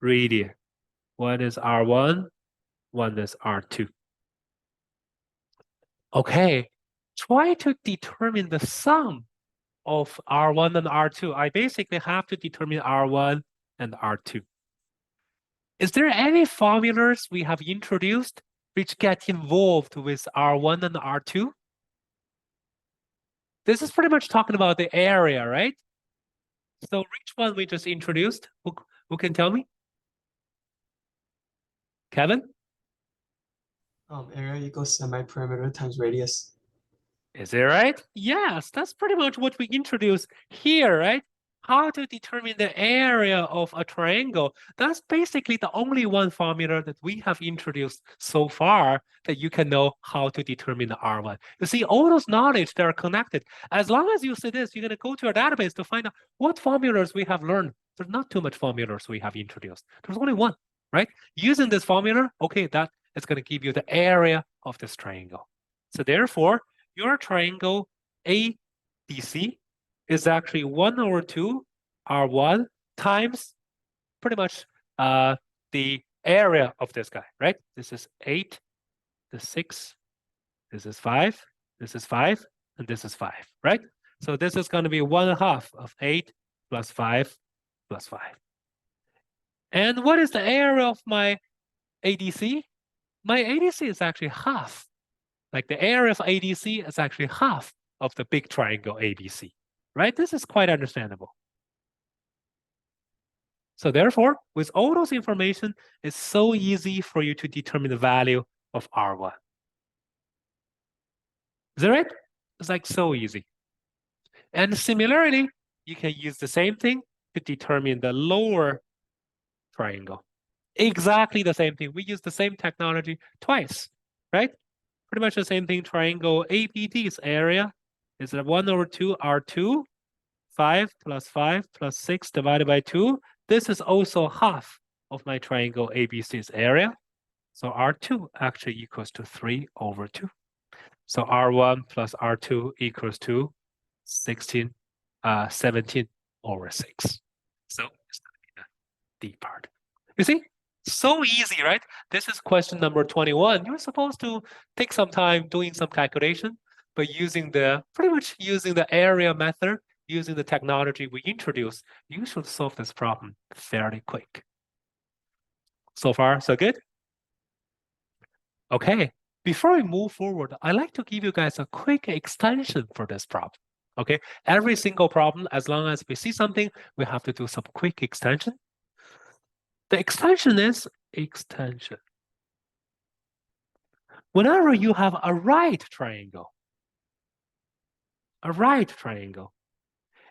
radii? One is R1, one is R2. Okay, try to determine the sum of R1 and R2. I basically have to determine R1 and R2. Is there any formulas we have introduced which get involved with R1 and R2? This is pretty much talking about the area, right? So which one we just introduced? Who can tell me? Kevin? Area equals semi-perimeter times radius. Is it right? Yes, that's pretty much what we introduced here, right? How to determine the area of a triangle. That's basically the only one formula that we have introduced so far that you can know how to determine the R1. You see, all those knowledge, they're connected. As long as you see this, you're going to go to your database to find out what formulas we have learned. There's not too much formulas we have introduced. There's only one, right? Using this formula, okay, that is going to give you the area of this triangle. So therefore, your triangle ADC is actually 1/2 R1 times pretty much the area of this guy, right? This is 8, this is 6, this is 5, this is 5, and this is 5, right? So this is going to be 1/2 of 8 plus 5 plus 5. And what is the area of my ADC? My ADC is actually half. Like the area of ADC is actually half of the big triangle ABC, right? This is quite understandable. So therefore, with all those information, it's so easy for you to determine the value of R1. Is that right? It's like so easy. And similarly, you can use the same thing to determine the lower triangle. Exactly the same thing. We use the same technology twice, right? Pretty much the same thing. Triangle ABD's area is 1/2 R2, 5 plus 5 plus 6 divided by 2. This is also half of my triangle ABC's area. So R2 actually equals to 3/2. So R1 plus R2 equals to 17/6. So it's going to be the D part. You see? So easy, right? This is question number 21. You're supposed to take some time doing some calculation, but pretty much using the area method, using the technology we introduced, you should solve this problem fairly quick. So far, so good? Okay, before we move forward, I'd like to give you guys a quick extension for this problem. Okay, every single problem, as long as we see something, we have to do some quick extension. The extension is extension. Whenever you have a right triangle,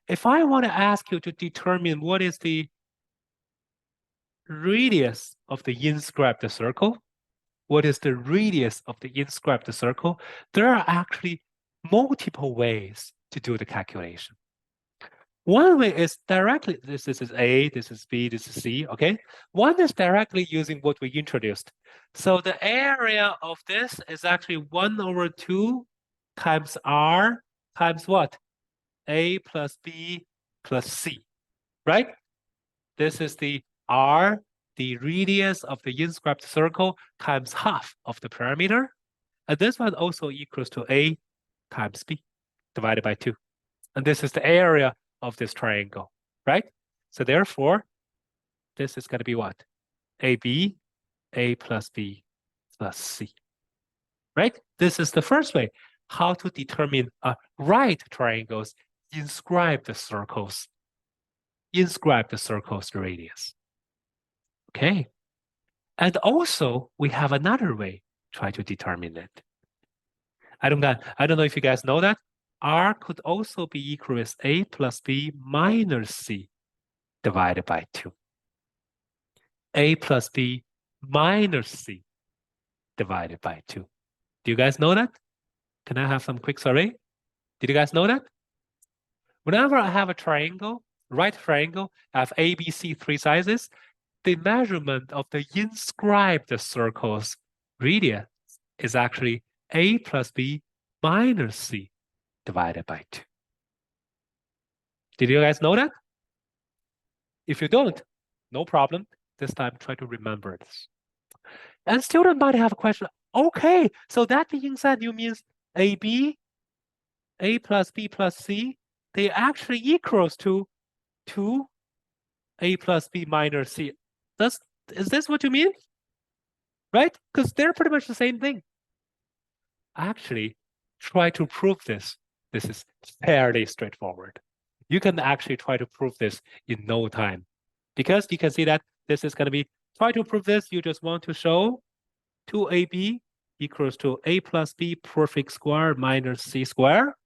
if I want to ask you to determine what is the radius of the inscribed circle, what is the radius of the inscribed circle, there are actually multiple ways to do the calculation. One way is directly, this is A, this is B, this is C, okay? One is directly using what we introduced. So the area of this is actually 1/2 times R times what? A plus B plus C, right? This is the R, the radius of the inscribed circle times half of the perimeter. And this one also equals to A times B divided by 2. And this is the area of this triangle, right? So therefore, this is going to be what? AB, A plus B plus C, right? This is the first way how to determine right triangles, inscribe the circles radius. Okay. And also, we have another way try to determine it. I don't know if you guys know that. R could also be equal as A plus B minus C divided by 2. A plus B minus C divided by 2. Do you guys know that? Can I have some quick survey? Did you guys know that? Whenever I have a triangle, right triangle, I have A, B, C, 3 sizes, the measurement of the inscribed circles radius is actually A plus B minus C divided by 2. Did you guys know that? If you don't, no problem. This time, try to remember this. And student might have a question. Okay, so that being said, you means AB, A plus B plus C, they actually equals to 2A plus B minus C. Is this what you mean? Right? Because they're pretty much the same thing. Actually, try to prove this. This is fairly straightforward. You can actually try to prove this in no time. Because you can see that this is going to be, try to prove this, you just want to show 2AB equals to A plus B perfect square minus C square.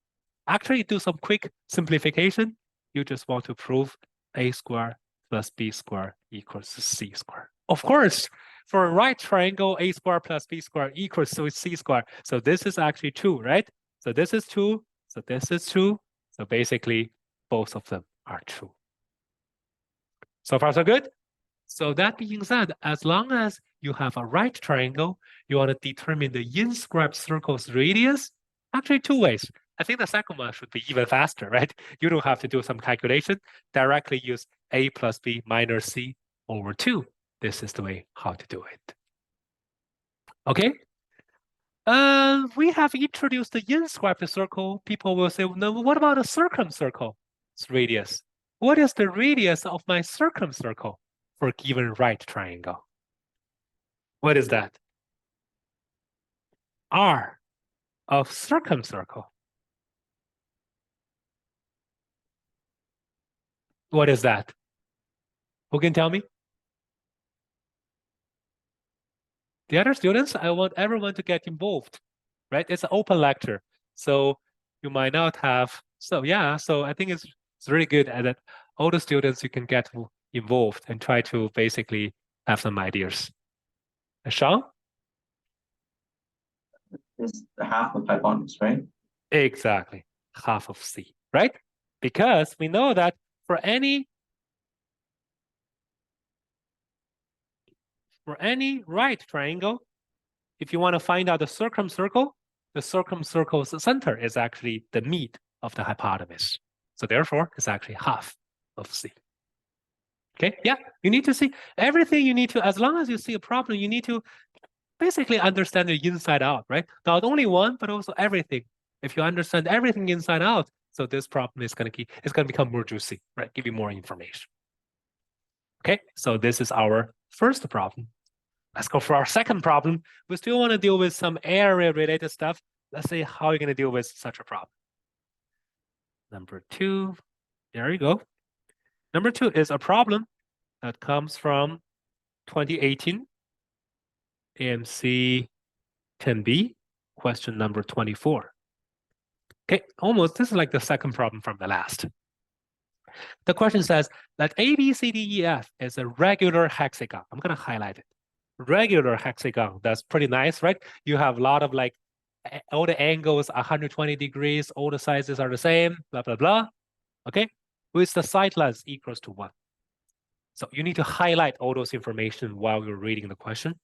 Actually, do some quick simplification. You just want to prove A square plus B square equals C square. Of course, for a right triangle, A square plus B square equals to C square. So this is actually 2, right? So this is 2. So this is 2. So basically, both of them are true. So far, so good? So that being said, as long as you have a right triangle, you want to determine the inscribed circle's radius. Actually, 2 ways. I think the second one should be even faster, right? You don't have to do some calculation. Directly use A plus B minus C over 2. This is the way how to do it. Okay? We have introduced the inscribed circle. People will say, no, what about a circumcircle? It's radius. What is the radius of my circumcircle for a given right triangle? What is that? R of circumcircle. What is that? Who can tell me? The other students, I want everyone to get involved, right? It's an open lecture. So you might not have, so I think it's really good that all the students, you can get involved and try to basically have some ideas. Sean? It's half of hypotenuse, right? Exactly, half of C, right? Because we know that for any right triangle, if you want to find out the circumcircle's center is actually the mid of the hypotenuse. So therefore, it's actually half of C. Okay, yeah, you need to see everything you need to, as long as you see a problem, you need to basically understand the inside out, right? Not only one, but also everything. If you understand everything inside out, so this problem is going to become more juicy, right? Give you more information. Okay, so this is our first problem. Let's go for our second problem. We still want to deal with some area-related stuff. Let's see how you're going to deal with such a problem. Number 2, there you go. Number 2 is a problem that comes from 2018 AMC10B, question number 24. Okay, this is like the second problem from the last. The question says that ABCDEF is a regular hexagon. I'm going to highlight it. Regular hexagon, that's pretty nice, right? You have a lot of like, all the angles are 120 degrees, all the sizes are the same, blah, blah, blah. Okay, with the side length equals to 1. So you need to highlight all those information while you're reading the question.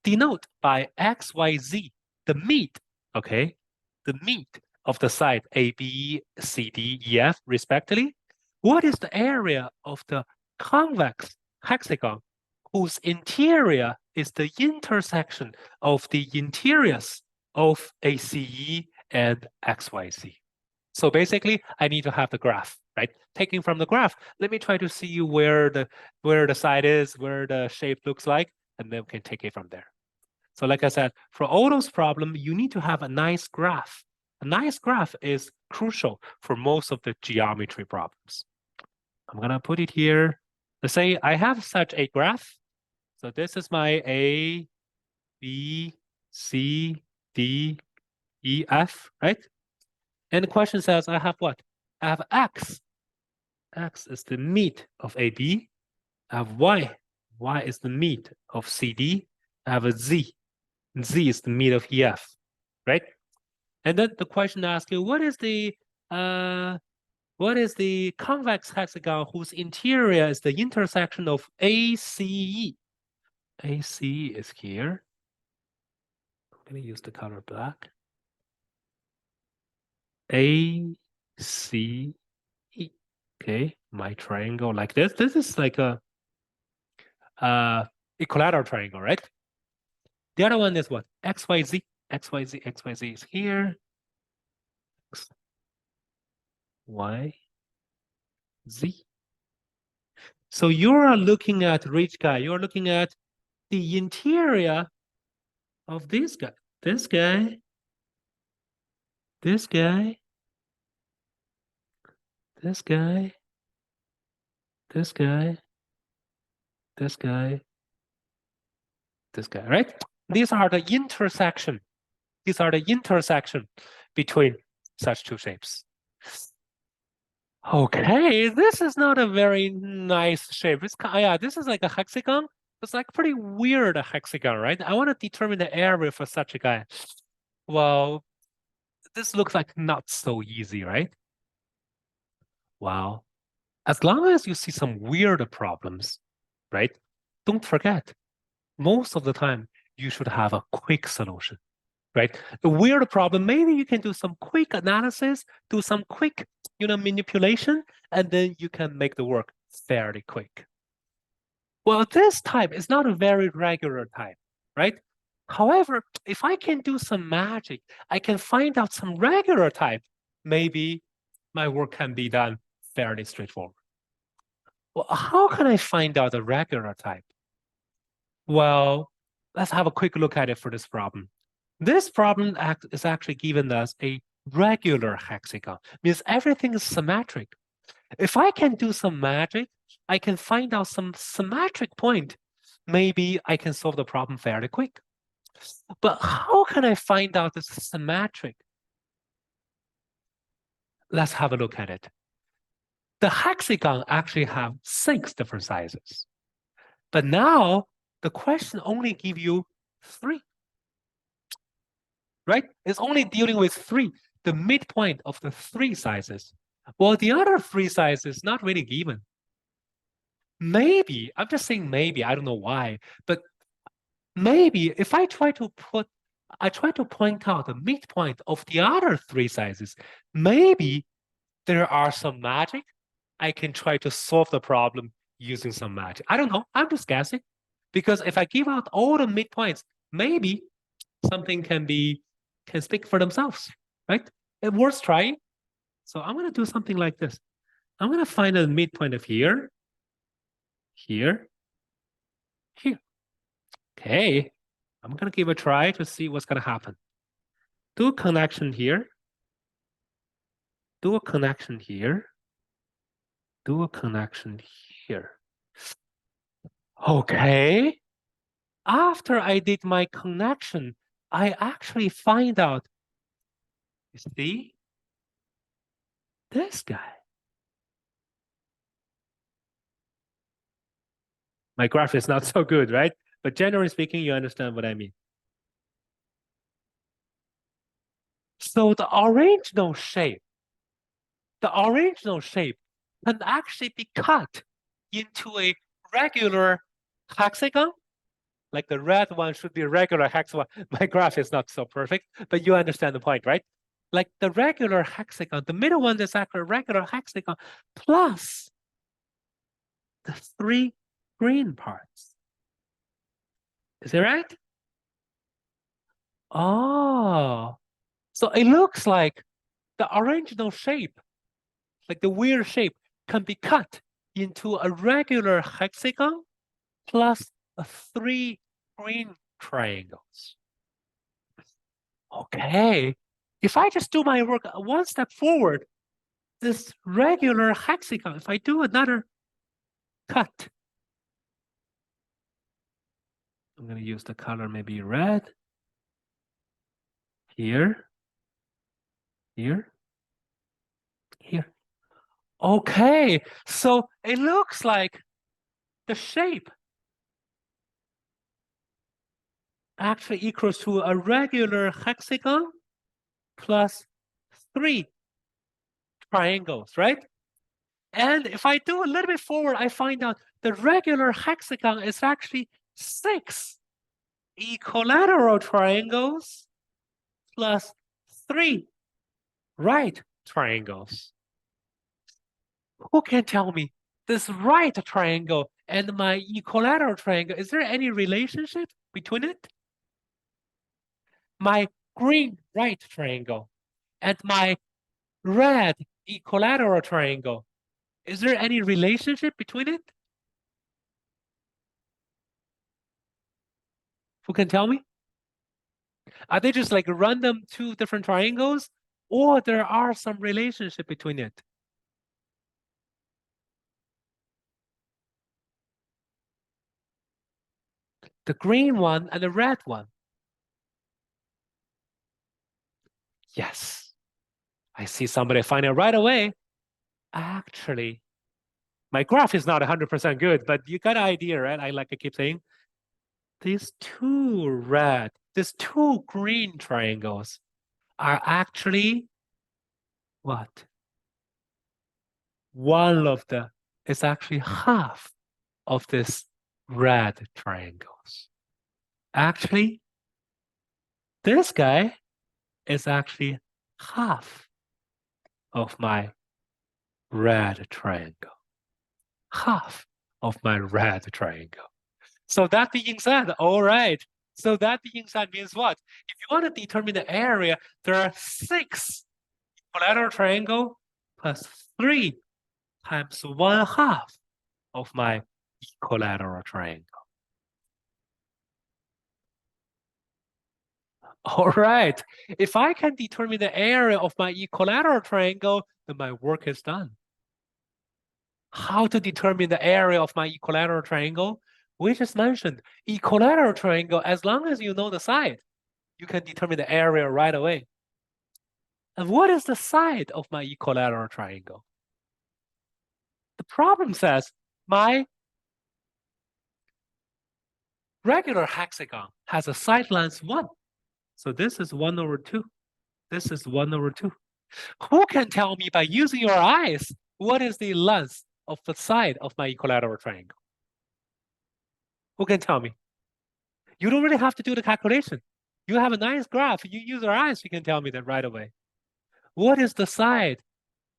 Denote by X, Y, Z, the mid, okay? The mid of the side A, B, C, D, E, F, respectively. What is the area of the convex hexagon whose interior is the intersection of the interiors of ACE and XYZ. So basically, I need to have the graph, right? Taking from the graph, let me try to see where the side is, where the shape looks like, and then we can take it from there. So like I said, for all those problems, you need to have a nice graph. A nice graph is crucial for most of the geometry problems. I'm gonna put it here. Let's say I have such a graph. So this is my A, B, C, D, E, F, right? And the question says I have what? I have X. X is the meet of AB. I have Y. Y is the meet of CD. I have a Z. Z is the meet of EF, right? And then the question asks you, what is the convex hexagon whose interior is the intersection of ACE? ACE is here. I'm going to use the color black. ACE. Okay, my triangle like this. This is like a equilateral triangle, right? The other one is what? XYZ. XYZ. XYZ is here. X, Y, Z. So you're looking at rich guy. You're looking at the interior of this guy. This guy. This guy. This guy. This guy. This guy. This guy, right? These are the intersection. These are the intersection between such two shapes. Okay, this is not a very nice shape. It's yeah, this is like a hexagon. It's like pretty weird hexagon, right? I want to determine the area for such a guy. Well, this looks like not so easy, right? Well, as long as you see some weird problems, right? Don't forget, most of the time, you should have a quick solution, right? A weird problem, maybe you can do some quick analysis, do some quick, manipulation, and then you can make the work fairly quick. Well, this type is not a very regular type, right? However, if I can do some magic, I can find out some regular type, maybe my work can be done fairly straightforward. Well, how can I find out the regular type? Well, let's have a quick look at it for this problem. This problem is actually giving us a regular hexagon, means everything is symmetric. If I can do some magic, I can find out some symmetric point. Maybe I can solve the problem fairly quick. But how can I find out this is symmetric? Let's have a look at it. The hexagon actually have 6 different sizes. But now the question only gives you 3. Right? It's only dealing with 3, the midpoint of the 3 sizes. Well, the other 3 sizes not really given. Maybe, I'm just saying maybe, I don't know why, but maybe if I try to point out the midpoint of the other 3 sizes, maybe there are some magic. I can try to solve the problem using some magic. I don't know, I'm just guessing. Because if I give out all the midpoints, maybe something can speak for themselves, right? It's worth trying. So I'm going to do something like this. I'm going to find a midpoint of here, here, here. Okay, I'm going to give a try to see what's going to happen. Do a connection here. Do a connection here. Do a connection here. Okay. After I did my connection, I actually find out, you see, this guy. My graph is not so good, right? But generally speaking, you understand what I mean. So the original shape can actually be cut into a regular hexagon. Like the red one should be a regular hexagon. My graph is not so perfect, but you understand the point, right? Like the regular hexagon, the middle one is actually a regular hexagon plus the 3 green parts. Is it right? Oh, so it looks like the original shape, like the weird shape, can be cut into a regular hexagon plus 3 green triangles. Okay, if I just do my work one step forward, this regular hexagon, if I do another cut, I'm going to use the color maybe red, here, here, here. Okay, so it looks like the shape actually equals to a regular hexagon plus 3 triangles, right? And if I do a little bit forward, I find out the regular hexagon is actually 6 equilateral triangles plus 3 right triangles. Who can tell me this right triangle and my equilateral triangle, is there any relationship between it? My green right triangle and my red equilateral triangle, is there any relationship between it? Who can tell me? Are they just like random 2 different triangles, or there are some relationship between it? The green one and the red one. Yes, I see somebody find it right away. Actually, my graph is not 100% good, but you got an idea, right? I keep saying, these 2 green triangles are actually what? One of the is actually half of this red triangles. Actually, this guy is actually half of my red triangle. Half of my red triangle. So that being said, all right. So that being said means what? If you want to determine the area, there are 6 equilateral triangle plus 3 times 1/2 of my equilateral triangle. All right. If I can determine the area of my equilateral triangle, then my work is done. How to determine the area of my equilateral triangle? We just mentioned equilateral triangle, as long as you know the side, you can determine the area right away. And what is the side of my equilateral triangle? The problem says my regular hexagon has a side length 1. So this is 1/2. This is 1/2. Who can tell me by using your eyes what is the length of the side of my equilateral triangle? Who can tell me? You don't really have to do the calculation. You have a nice graph. You use your eyes, you can tell me that right away. What is the side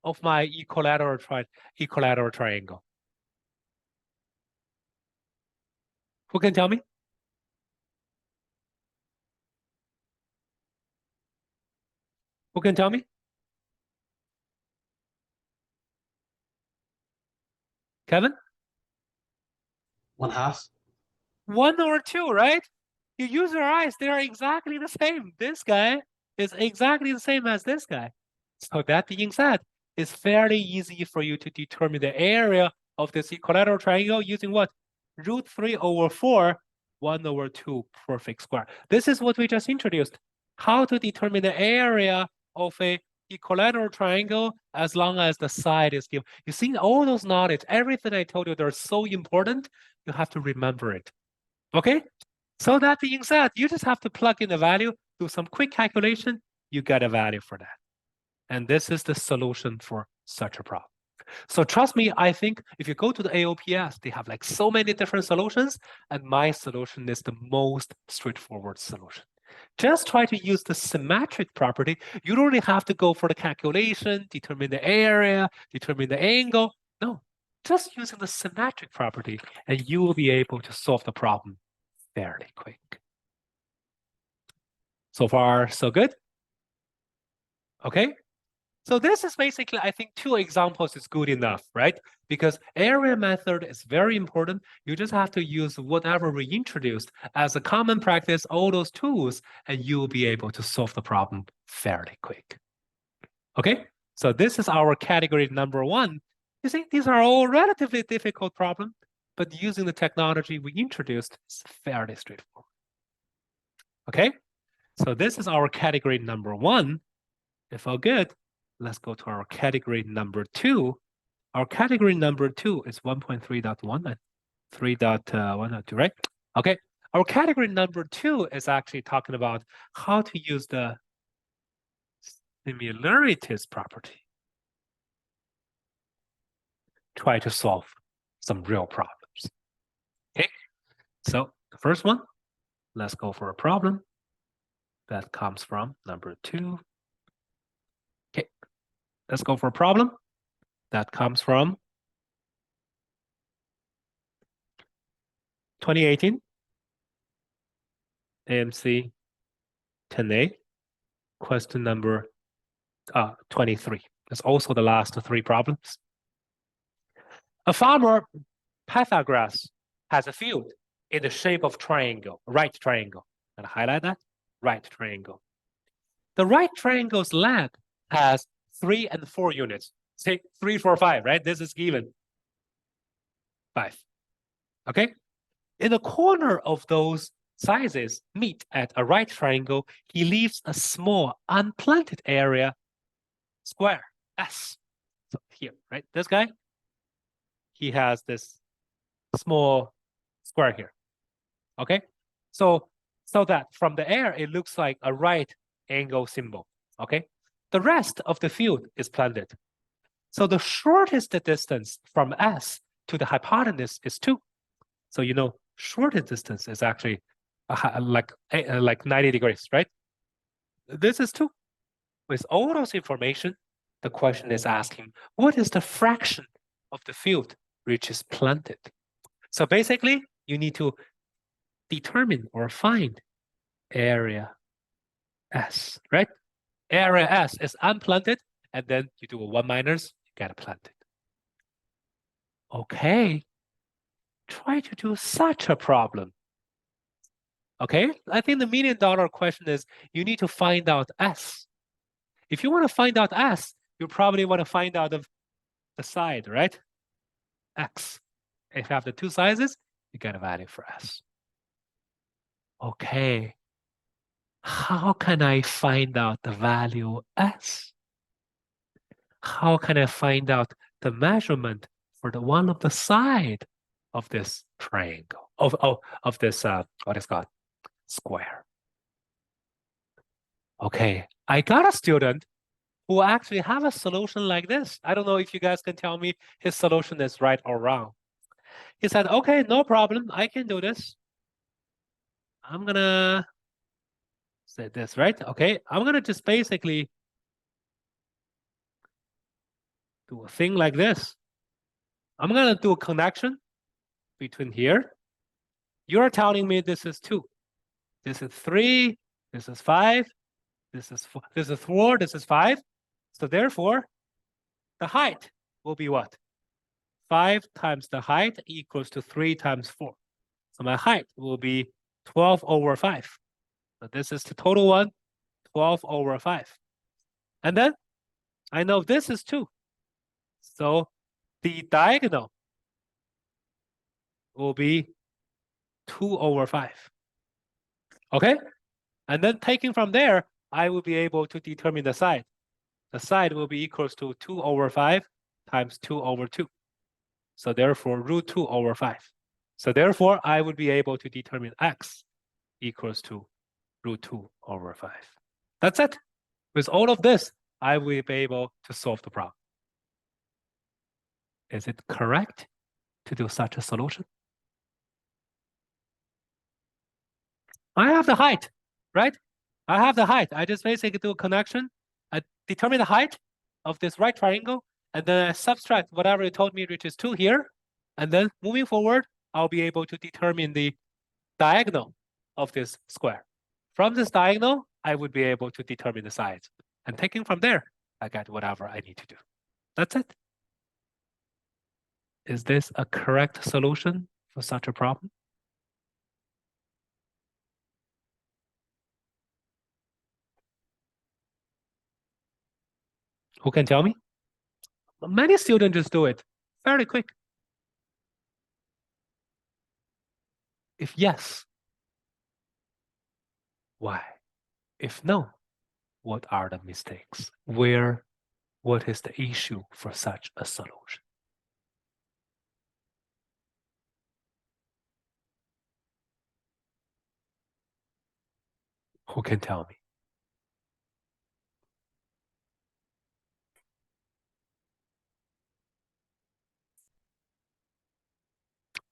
of my equilateral triangle? Who can tell me? Who can tell me? Kevin? 1/2. 1/2, right? You use your eyes, they are exactly the same. This guy is exactly the same as this guy. So that being said, it's fairly easy for you to determine the area of this equilateral triangle using what? √3/4, 1/2 perfect square. This is what we just introduced. How to determine the area of a equilateral triangle as long as the side is given. You see all those knowledge, everything I told you, they're so important, you have to remember it. Okay? So that being said, you just have to plug in the value, do some quick calculation, you get a value for that. And this is the solution for such a problem. So trust me, I think if you go to the AOPS, they have like so many different solutions, and my solution is the most straightforward solution. Just try to use the symmetric property. You don't really have to go for the calculation, determine the area, determine the angle. No, just using the symmetric property, and you will be able to solve the problem fairly quick. So far, so good. Okay. So this is basically, I think 2 examples is good enough, right? Because area method is very important. You just have to use whatever we introduced as a common practice, all those tools, and you'll be able to solve the problem fairly quick. Okay, so this is our category number 1. You see, these are all relatively difficult problems, but using the technology we introduced, it's fairly straightforward. Okay, so this is our category number 1. If all good, let's go to our category number 2. Our category number 2 is 1.3.1 and 3.1.2, right? Okay, our category number 2 is actually talking about how to use the similarities property. Try to solve some real problems. Okay, so the first one, let's go for a problem that comes from number 2. Okay, let's go for a problem that comes from 2018 AMC 10A, question number 23. That's also the last 3 problems. A farmer, Pythagoras, has a field in the shape of triangle, right triangle. And highlight that, right triangle. The right triangle's length has 3 and 4 units. Say 3, 4, 5, right? This is given 5. Okay? In the corner of those sizes meet at a right triangle, he leaves a small unplanted area, square, S. So here, right? This guy, he has this small square here. Okay? So that from the air, it looks like a right angle symbol. Okay? The rest of the field is planted. So the shortest distance from S to the hypotenuse is 2. So you know, shortest distance is actually like 90 degrees, right? This is 2. With all those information, the question is asking, what is the fraction of the field which is planted? So basically, you need to determine or find area S, right? Area S is unplanted, and then you do a 1 minus, you get a planted. Okay, try to do such a problem. Okay, I think the $1 million question is you need to find out S. If you want to find out S, you probably want to find out the side, right? X. If you have the 2 sizes, you get a value for S. Okay, how can I find out the value S? How can I find out the measurement for the one of the side of this triangle, of this, what is called, square? Okay, I got a student who actually have a solution like this. I don't know if you guys can tell me his solution is right or wrong. He said, okay, no problem, I can do this. I'm gonna say this, right? Okay, I'm gonna just basically do a thing like this. I'm gonna do a connection between here. You're telling me this is 2. This is 3, this is 5, this is 4, this is 5. So therefore, the height will be what? 5 times the height equals to 3 times 4. So my height will be 12 over 5. So this is the total one, 12 over 5. And then I know this is 2. So the diagonal will be 2 over 5. Okay? And then taking from there, I will be able to determine the side. The side will be equals to 2 over 5 times 2 over 2. So therefore, root 2 over 5. So therefore, I would be able to determine x equals to root 2 over 5. That's it. With all of this, I will be able to solve the problem. Is it correct to do such a solution? I have the height, right? I have the height. I just basically do a connection. I determine the height of this right triangle, and then I subtract whatever it told me, which is 2 here. And then moving forward, I'll be able to determine the diagonal of this square. From this diagonal, I would be able to determine the sides. And taking from there, I get whatever I need to do. That's it. Is this a correct solution for such a problem? Who can tell me? Many students just do it fairly quick. If yes, why? If no, what are the mistakes? What is the issue for such a solution? Who can tell me?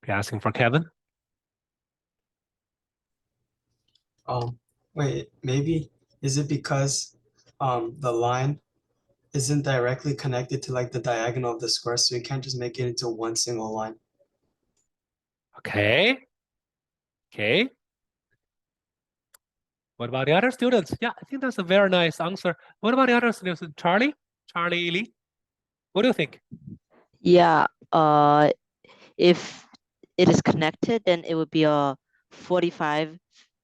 Be asking for Kevin. Wait, maybe is it because the line isn't directly connected to like the diagonal of the square, so you can't just make it into one single line? Okay. Okay. What about the other students? Yeah, I think that's a very nice answer. What about the other students? Charlie Lee? What do you think? Yeah, if it is connected, then it would be a 45,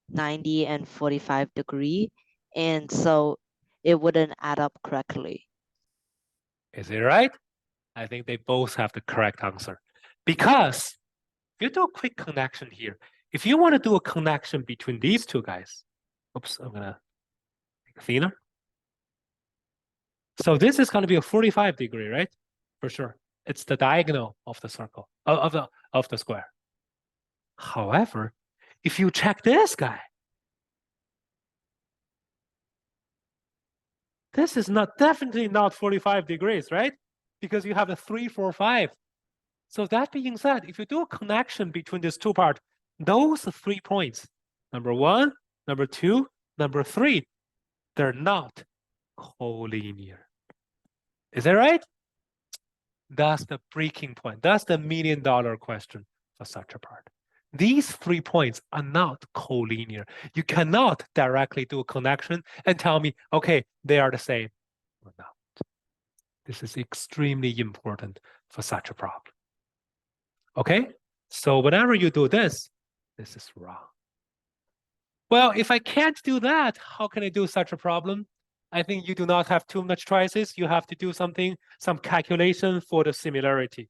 90, and 45 degree. And so it wouldn't add up correctly. Is it right? I think they both have the correct answer. Because if you do a quick connection here, if you want to do a connection between these two guys, oops, I'm gonna make it thinner. So this is going to be a 45 degree, right? For sure. It's the diagonal of the circle, of the square. However, if you check this guy, this is definitely not 45 degrees, right? Because you have a 3, 4, 5. So that being said, if you do a connection between these two parts, those 3 points, number 1, number 2, number 3, they're not collinear. Is that right? That's the breaking point. That's the $1 million question for such a part. These 3 points are not collinear. You cannot directly do a connection and tell me, okay, they are the same or not. This is extremely important for such a problem. Okay, so whenever you do this, this is wrong. Well, if I can't do that, how can I do such a problem? I think you do not have too much choices. You have to do some calculation for the similarity.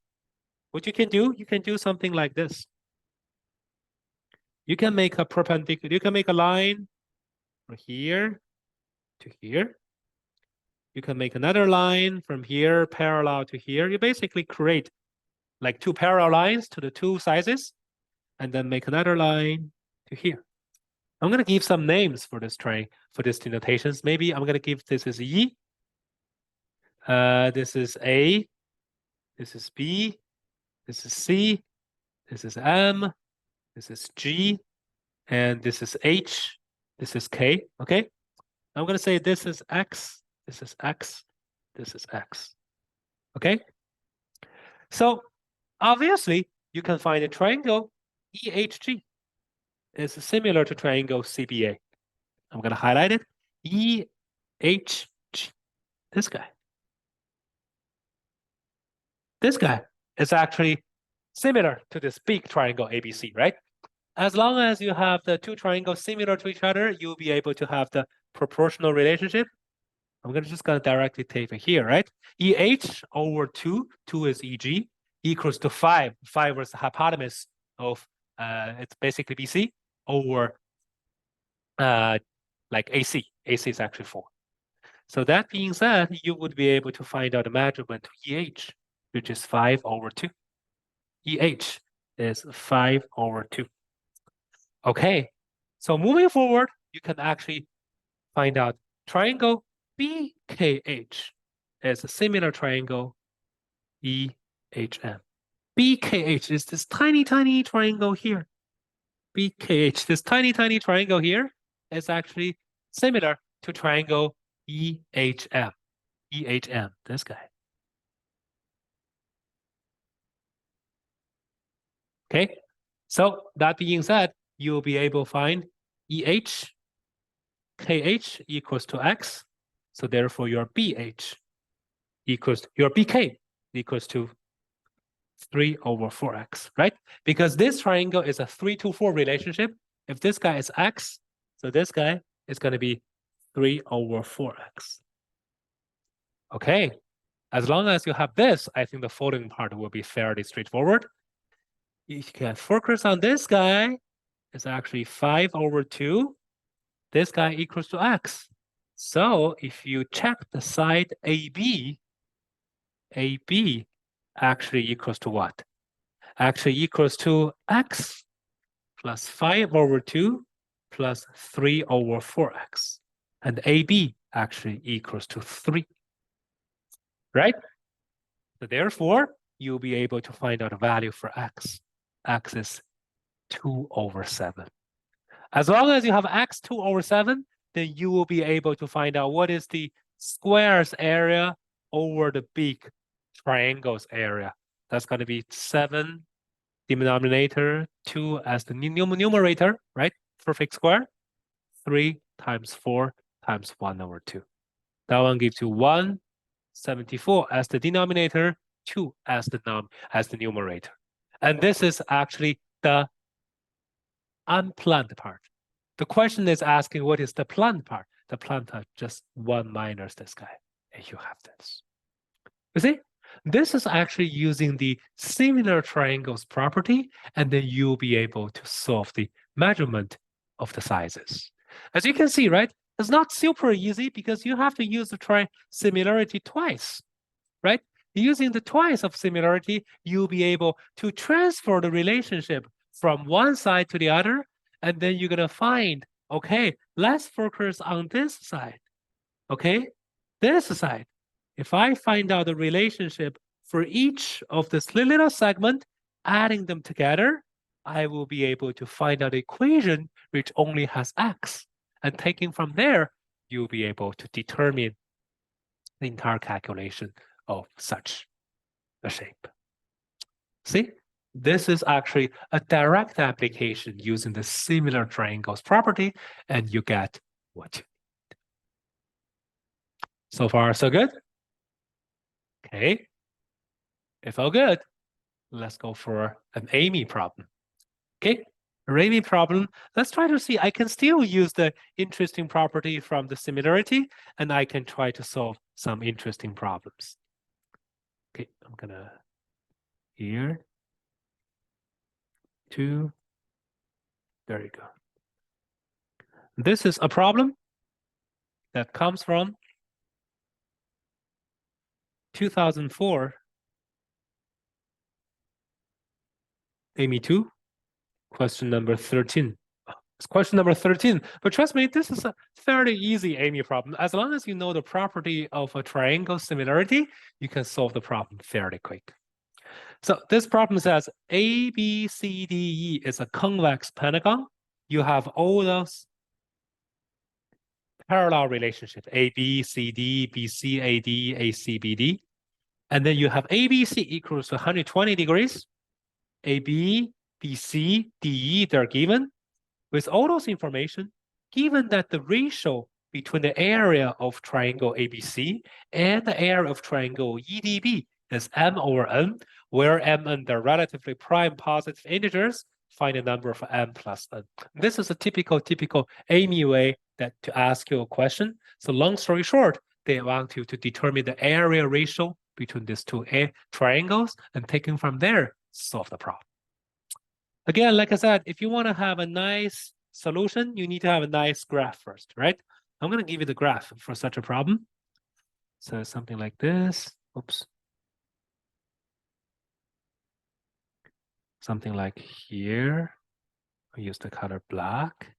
What you can do something like this. You can make a perpendicular, you can make a line from here to here. You can make another line from here parallel to here. You basically create like 2 parallel lines to the 2 sizes, and then make another line to here. I'm going to give some names for this for these denotations. Maybe I'm going to give this is E. This is A. This is B. This is C. This is M. This is G. And this is H. This is K. Okay. I'm going to say this is X. This is X. This is X. Okay. So obviously, you can find a triangle EHG is similar to triangle CBA. I'm going to highlight it. EHG. This guy. This guy is actually similar to this big triangle ABC, right? As long as you have the 2 triangles similar to each other, you'll be able to have the proportional relationship. I'm just going to directly take it here, right? EH over 2, 2 is EG, equals to 5. 5 is the hypotenuse of, it's basically BC, over like AC. AC is actually 4. So that being said, you would be able to find out the measurement of EH, which is 5 over 2. EH is 5 over 2. Okay, so moving forward, you can actually find out triangle BKH is a similar triangle EHM. BKH is this tiny, tiny triangle here. BKH, this tiny, tiny triangle here is actually similar to triangle EHM. EHM, this guy. Okay, so that being said, you'll be able to find EH, KH equals to X. So therefore your BH equals, your BK equals to 3/4x, right? Because this triangle is a 3-to-4 relationship. If this guy is X, so this guy is going to be 3/4x. Okay, as long as you have this, I think the following part will be fairly straightforward. You can focus on this guy. It's actually 5/2. This guy equals to X. So if you check the side AB actually equals to what? Actually equals to X plus 5/2 plus 3/4x. And AB actually equals to 3. Right? So therefore, you'll be able to find out a value for X. X is 2/7. As long as you have X 2/7, then you will be able to find out what is the squares area over the big triangles area. That's going to be 7 denominator, 2 as the numerator, right? Perfect square. 3 times 4 times 1/2. That one gives you 174 as the denominator, 2 as the numerator. And this is actually the unplanned part. The question is asking what is the planned part? The planned part just 1 minus this guy, and you have this. You see, this is actually using the similar triangles property, and then you'll be able to solve the measurement of the sizes. As you can see, right, it's not super easy because you have to use the similarity twice, right? Using the twice of similarity, you'll be able to transfer the relationship from one side to the other, and then you're going to find, okay, let's focus on this side, okay? This side. If I find out the relationship for each of this little segment, adding them together, I will be able to find out the equation which only has X. And taking from there, you'll be able to determine the entire calculation of such a shape. See, this is actually a direct application using the similar triangles property, and you get what you need. So far, so good? Okay. If all good, let's go for an AIME problem. Okay, AIME problem. Let's try to see. I can still use the interesting property from the similarity, and I can try to solve some interesting problems. Okay, I'm gonna here, 2. There you go. This is a problem that comes from 2004 AMC2, question number 13. It's question number 13, but trust me, this is a fairly easy AIME problem. As long as you know the property of a triangle similarity, you can solve the problem fairly quick. So this problem says ABCDE is a convex pentagon. You have all those parallel relationships, ABCD, BCAD, ACBD. And then you have ABC equals to 120 degrees. AB, BC, DE, they're given. With all those information, given that the ratio between the area of triangle ABC and the area of triangle EDB is m/n, where mn are relatively prime positive integers, find a number for m plus n. This is a typical AIME way to ask you a question. So long story short, they want you to determine the area ratio between these two triangles, and taking from there, solve the problem. Again, like I said, if you want to have a nice solution, you need to have a nice graph first, right? I'm going to give you the graph for such a problem. So something like this. Oops. Something like here. I use the color black.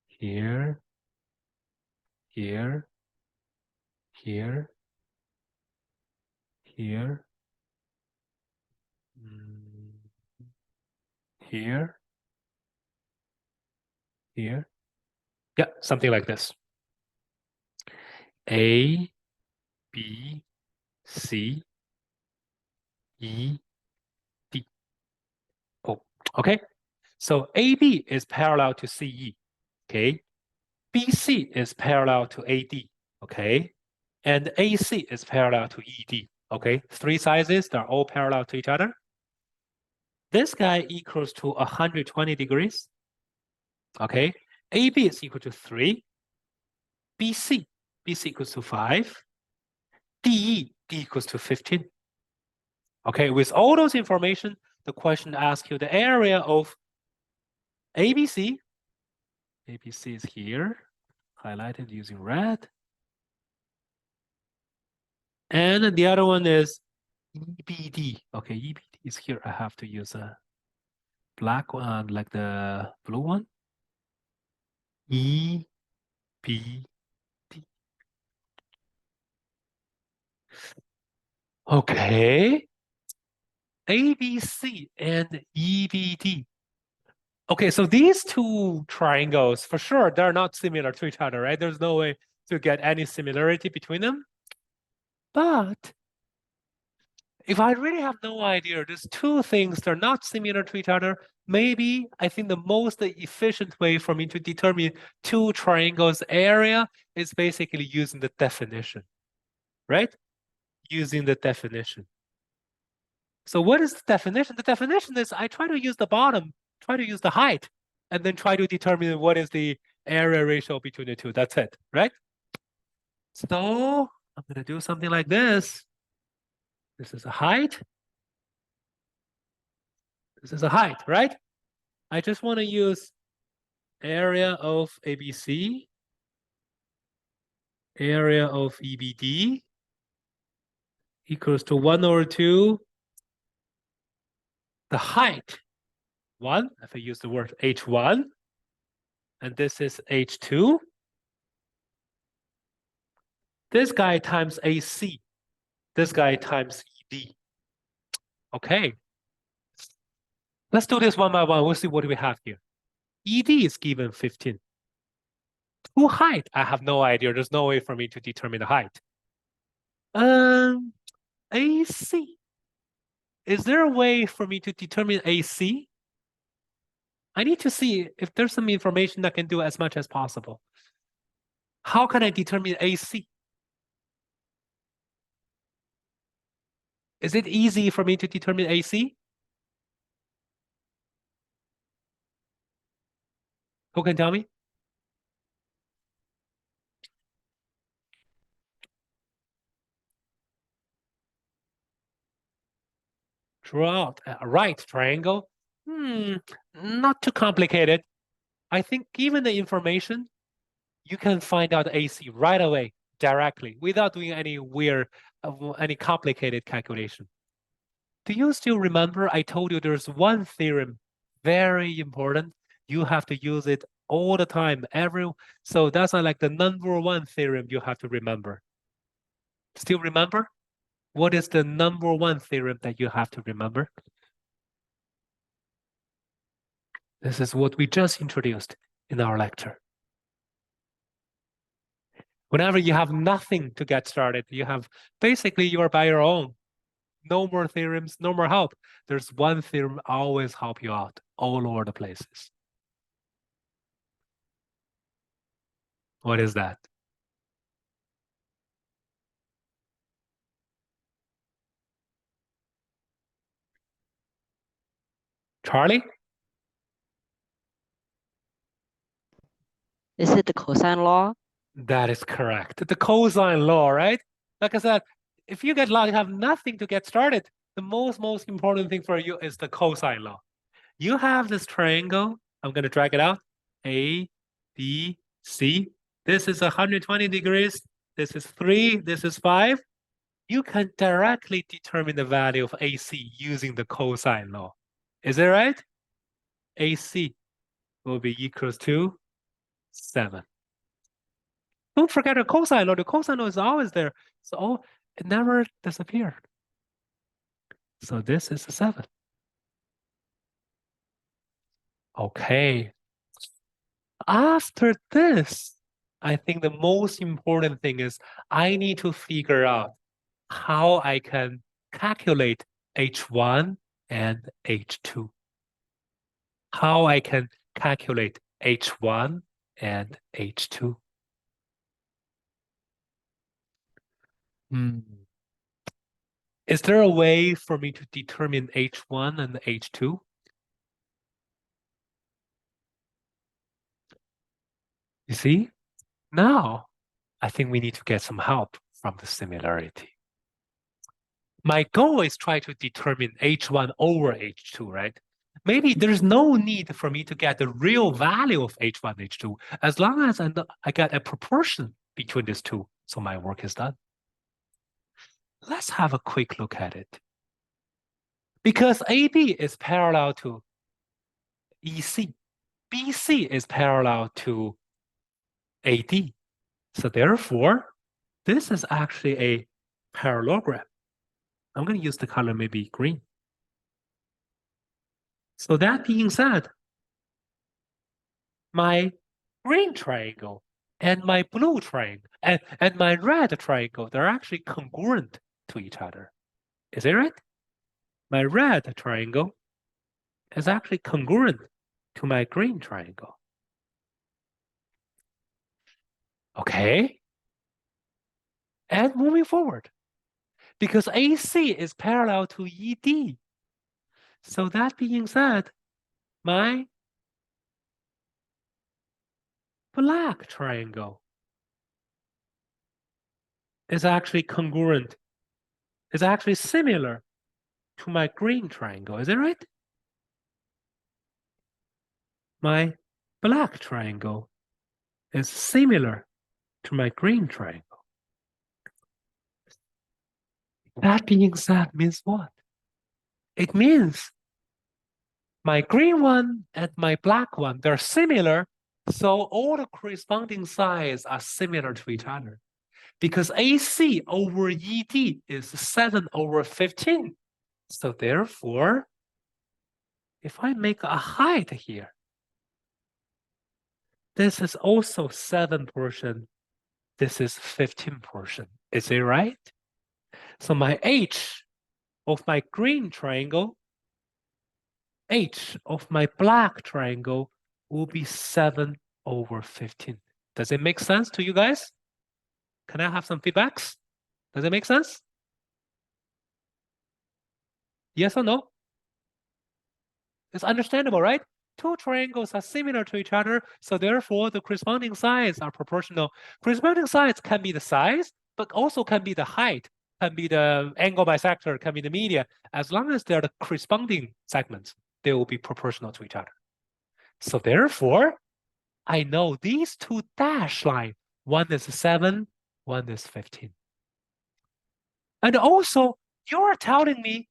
Here. Here. Here. Here. Here. Here. Yeah, something like this. A, B, C, E, D. Oh, okay. So AB is parallel to CE, okay? BC is parallel to AD, okay? And AC is parallel to ED, okay? Three sizes, they're all parallel to each other. This guy equals to 120 degrees, okay? AB is equal to 3. BC equals to 5. DE equals to 15. Okay, with all those information, the question asks you the area of ABC. ABC is here, highlighted using red. And the other one is EBD. Okay, EBD is here. I have to use a black one, like the blue one. EBD. Okay. ABC and EBD. Okay, so these two triangles, for sure, they're not similar to each other, right? There's no way to get any similarity between them. But if I really have no idea, there's two things, they're not similar to each other, maybe I think the most efficient way for me to determine two triangles' area is basically using the definition, right? Using the definition. So what is the definition? The definition is I try to use the bottom, try to use the height, and then try to determine what is the area ratio between the two. That's it, right? So I'm going to do something like this. This is a height. This is a height, right? I just want to use area of ABC, area of EBD equals to 1/2 the height, 1, if I use the word H1, and this is H2. This guy times AC, this guy times ED. Okay. Let's do this one by one. We'll see what we have here. ED is given 15. To height, I have no idea. There's no way for me to determine the height. AC. Is there a way for me to determine AC? I need to see if there's some information that can do as much as possible. How can I determine AC? Is it easy for me to determine AC? Who can tell me? Draw out a right triangle. Not too complicated. I think given the information, you can find out AC right away, directly, without doing any weird, any complicated calculation. Do you still remember I told you there's one theorem, very important. You have to use it all the time. So that's like the number one theorem you have to remember. Still remember? What is the number one theorem that you have to remember? This is what we just introduced in our lecture. Whenever you have nothing to get started, you are by your own. No more theorems, no more help. There's one theorem always help you out all over the places. What is that? Charlie? Is it the cosine law? That is correct. The cosine law, right? Like I said, if you get lucky, have nothing to get started, the most important thing for you is the cosine law. You have this triangle. I'm going to drag it out. A, B, C. This is 120 degrees. This is 3. This is 5. You can directly determine the value of AC using the cosine law. Is it right? AC will be equals to 7. Don't forget the cosine law. The cosine law is always there. So it never disappeared. So this is a 7. Okay. After this, I think the most important thing is I need to figure out how I can calculate H1 and H2. how I can calculate H1 and H2. Is there a way for me to determine H1 and H2? You see, now I think we need to get some help from the similarity. My goal is try to determine H1 over H2, right? Maybe there's no need for me to get the real value of H1, H2, as long as I get a proportion between these two, so my work is done. Let's have a quick look at it. Because AB is parallel to EC, BC is parallel to AD. So therefore, this is actually a parallelogram. I'm going to use the color maybe green. So that being said, my green triangle and my blue triangle and my red triangle, they're actually congruent to each other. Is it right? My red triangle is actually congruent to my green triangle. Okay. And moving forward, because AC is parallel to ED. So that being said, my black triangle is actually congruent, is actually similar to my green triangle. Is it right? My black triangle is similar to my green triangle. That being said means what? It means my green one and my black one, they're similar, so all the corresponding sides are similar to each other. Because AC over ED is 7 over 15. So therefore, if I make a height here, this is also 7 portion, this is 15 portion. Is it right? So my H of my green triangle, H of my black triangle will be 7 over 15. Does it make sense to you guys? Can I have some feedbacks? Does it make sense? Yes or no? It's understandable, right? Two triangles are similar to each other, so therefore the corresponding sides are proportional. Corresponding sides can be the size, but also can be the height, can be the angle bisector, can be the media. As long as they're the corresponding segments, they will be proportional to each other. So therefore, I know these two dashed lines, one is 7, one is 15. And also, you're telling me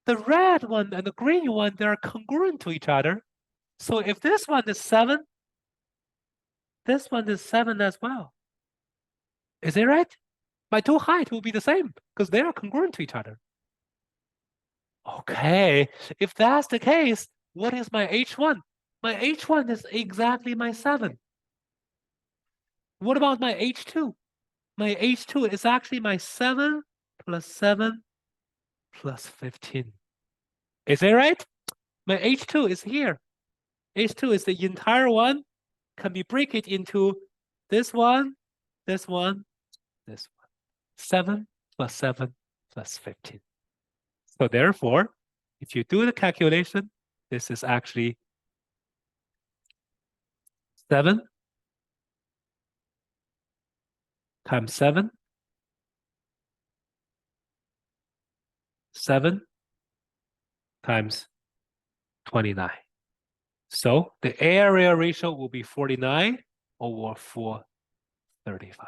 the red one and the green one, they're congruent to each other. So if this one is 7, this one is 7 as well. Is it right? My two height will be the same because they are congruent to each other. Okay, if that's the case, what is my H1? My H1 is exactly my 7. What about my H2? My H2 is actually my 7 plus 7 plus 15. Is it right? My H2 is here. H2 is the entire one, can be break it into this one, this one, this one. 7 plus 7 plus 15. So therefore, if you do the calculation, this is actually 7 times 7, 7 times 29. So the area ratio will be 49 over 435.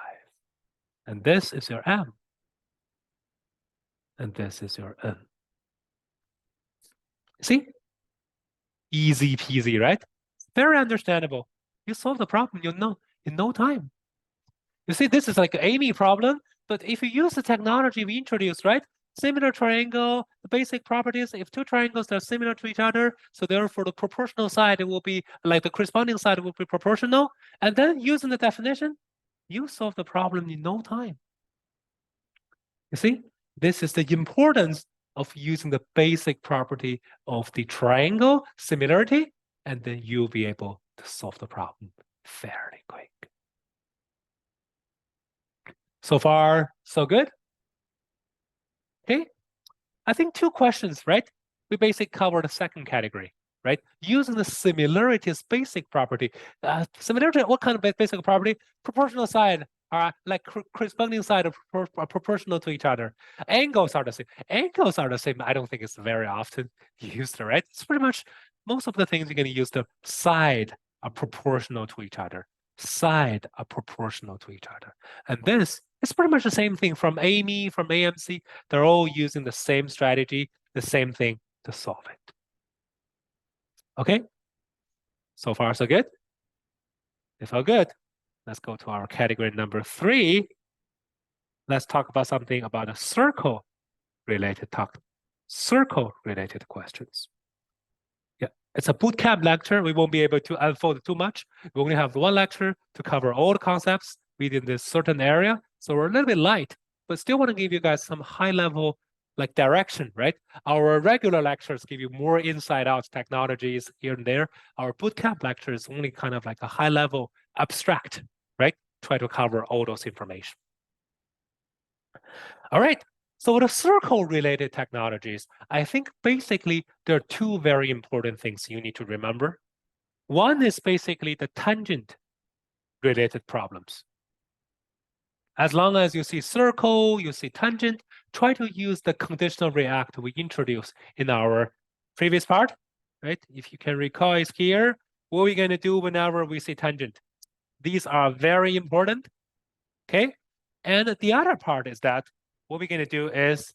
And this is your M. And this is your N. See? Easy peasy, right? Very understandable. You solve the problem, you know, in no time. You see, this is like an AIME problem, but if you use the technology we introduced, right? Similar triangle, the basic properties, if two triangles are similar to each other, so therefore the proportional side, it will be like the corresponding side will be proportional. And then using the definition, you solve the problem in no time. You see, this is the importance of using the basic property of the triangle similarity, and then you'll be able to solve the problem fairly quick. So far, so good? Okay, I think 2 questions, right? We basically covered the second category, right? Using the similarities basic property. Similarity, what kind of basic property? Proportional side are like corresponding side are proportional to each other. Angles are the same. Angles are the same. I don't think it's very often used, right? It's pretty much most of the things you're going to use the side are proportional to each other. Side are proportional to each other. And this is pretty much the same thing from AIME, from AMC. They're all using the same strategy, the same thing to solve it. Okay, so far so good? If all good, let's go to our category number 3. Let's talk about something about a circle-related questions. Yeah, it's a bootcamp lecture. We won't be able to unfold too much. We only have 1 lecture to cover all the concepts within this certain area. So we're a little bit light, but still want to give you guys some high-level like direction, right? Our regular lectures give you more inside out technologies here and there. Our bootcamp lecture is only kind of like a high level abstract, right? Try to cover all those information. All right, so the circle related technologies, I think basically there are 2 very important things you need to remember. One is basically the tangent related problems. As long as you see circle, you see tangent, try to use the conditional react we introduced in our previous part, right? If you can recall, it's here. What are we going to do whenever we see tangent? These are very important, okay? And the other part is that what we're going to do is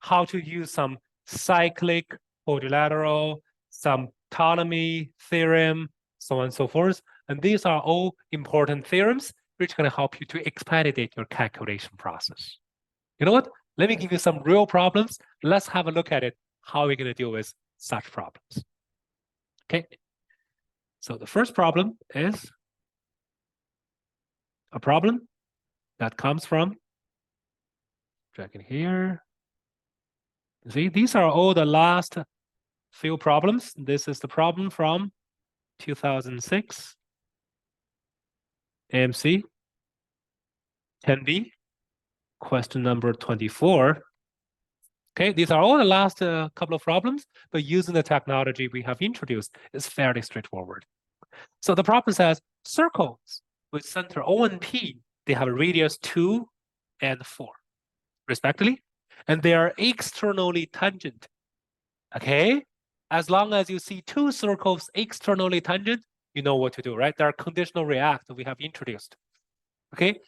how to use some cyclic quadrilateral, some Ptolemy theorem, so on and so forth. And these are all important theorems which are going to help you to expedite your calculation process. You know what? Let me give you some real problems. Let's have a look at it, how we're going to deal with such problems. Okay. So the first problem is a problem that comes from, drag it here. See, these are all the last few problems. This is the problem from 2006. AMC 10B, question number 24. Okay, these are all the last couple of problems, but using the technology we have introduced is fairly straightforward. So the problem says circles with center O and P, they have a radius 2 and 4, respectively, and they are externally tangent. Okay, as long as you see 2 circles externally tangent, you know what to do, right? There are conditional react we have introduced. Okay,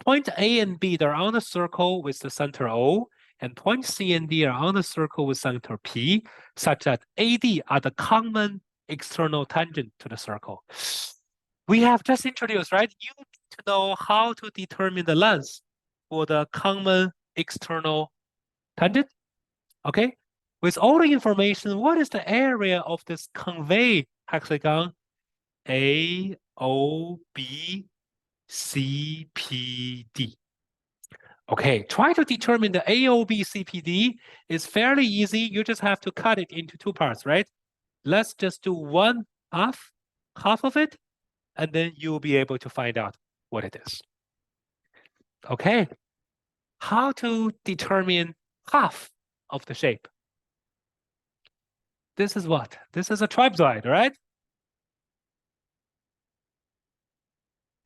point A and B, they're on the circle with the center O, and point C and D are on the circle with center P, such that AD are the common external tangent to the circle. We have just introduced, right? You need to know how to determine the length for the common external tangent. Okay, with all the information, what is the area of this convey hexagon? A, O, B, C, P, D. Okay, try to determine the AOB CPD is fairly easy. You just have to cut it into 2 parts, right? Let's just do half of it, and then you'll be able to find out what it is. Okay, how to determine half of the shape? This is what? This is a trapezoid, right?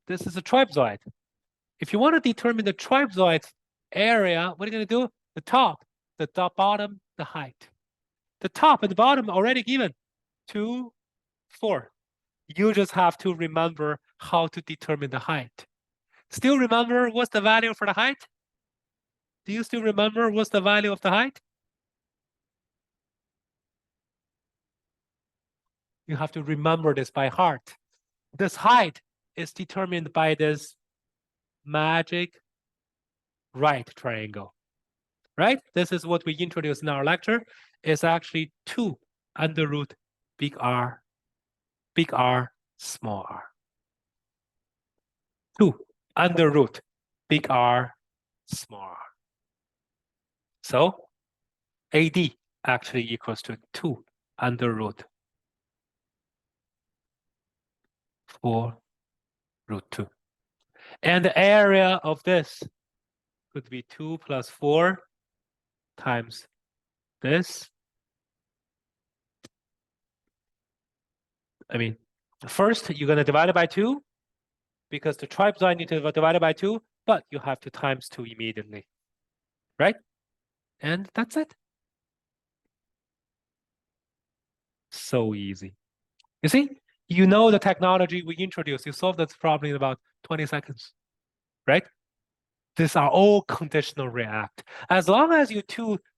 This is a trapezoid. If you want to determine the trapezoid area, what are you going to do? The top, the bottom, the height. The top and the bottom already given, 2, 4. You just have to remember how to determine the height. Still remember what's the value for the height? Do you still remember what's the value of the height? You have to remember this by heart. This height is determined by this magic right triangle, right? This is what we introduced in our lecture. It's actually 2 under root big R, small r. 2 under root big R, small r. So AD actually equals to 2 under root 4 root 2. And the area of this could be 2 plus 4 times this. I mean, first you're going to divide it by 2 because the trapezoid need to divide it by 2, but you have to times 2 immediately, right? And that's it. So easy. You see, you know the technology we introduced. You solve this problem in about 20 seconds, right? These are all conditional react. As long as you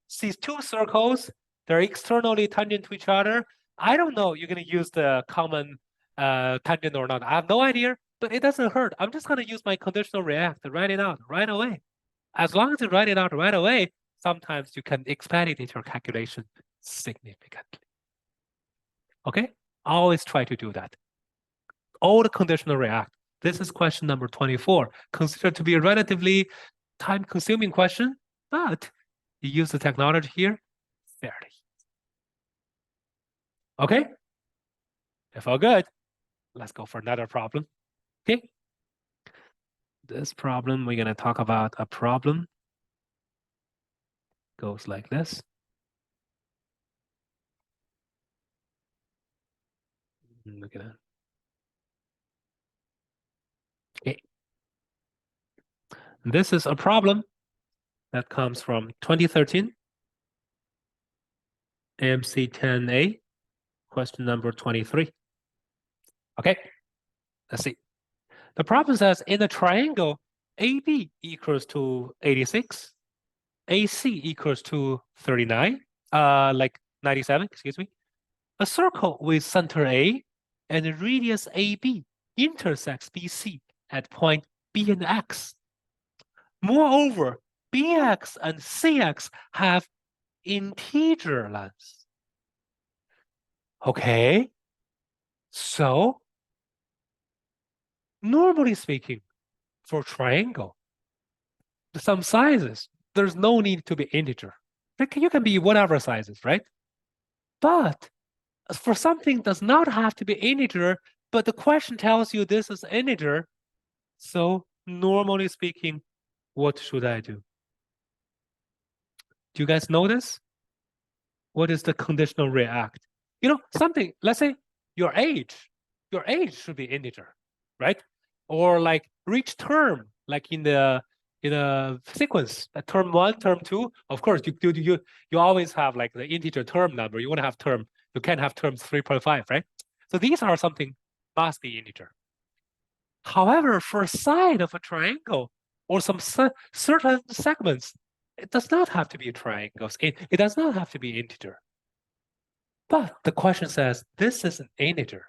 see two circles, they're externally tangent to each other. I don't know you're going to use the common tangent or not. I have no idea, but it doesn't hurt. I'm just going to use my conditional react to write it out right away. As long as you write it out right away, sometimes you can expedite your calculation significantly. Okay? Always try to do that. All the conditional react. This is question number 24. Considered to be a relatively time-consuming question, but you use the technology here fairly. Okay? If all good, let's go for another problem. Okay? This problem, we're going to talk about a problem. Goes like this. Look at that. Okay. This is a problem that comes from 2013, AMC10A, question number 23. Okay, let's see. The problem says in a triangle, AB equals to 86, AC equals to 39, like 97, excuse me. A circle with center A and a radius AB intersects BC at point B and X. Moreover, BX and CX have integer lengths. Okay, so normally speaking, for triangle, some sizes, there's no need to be integer. You can be whatever sizes, right? But for something does not have to be integer, but the question tells you this is integer, so normally speaking, what should I do? Do you guys know this? What is the conditional react? You know, something, let's say your age should be integer, right? Or like reach term, like in the sequence, term 1, term 2, of course, you always have like the integer term number. You want to have term, you can't have terms 3.5, right? So these are something must be integer. However, for a side of a triangle or some certain segments, it does not have to be triangles. It does not have to be integer. But the question says, this is an integer.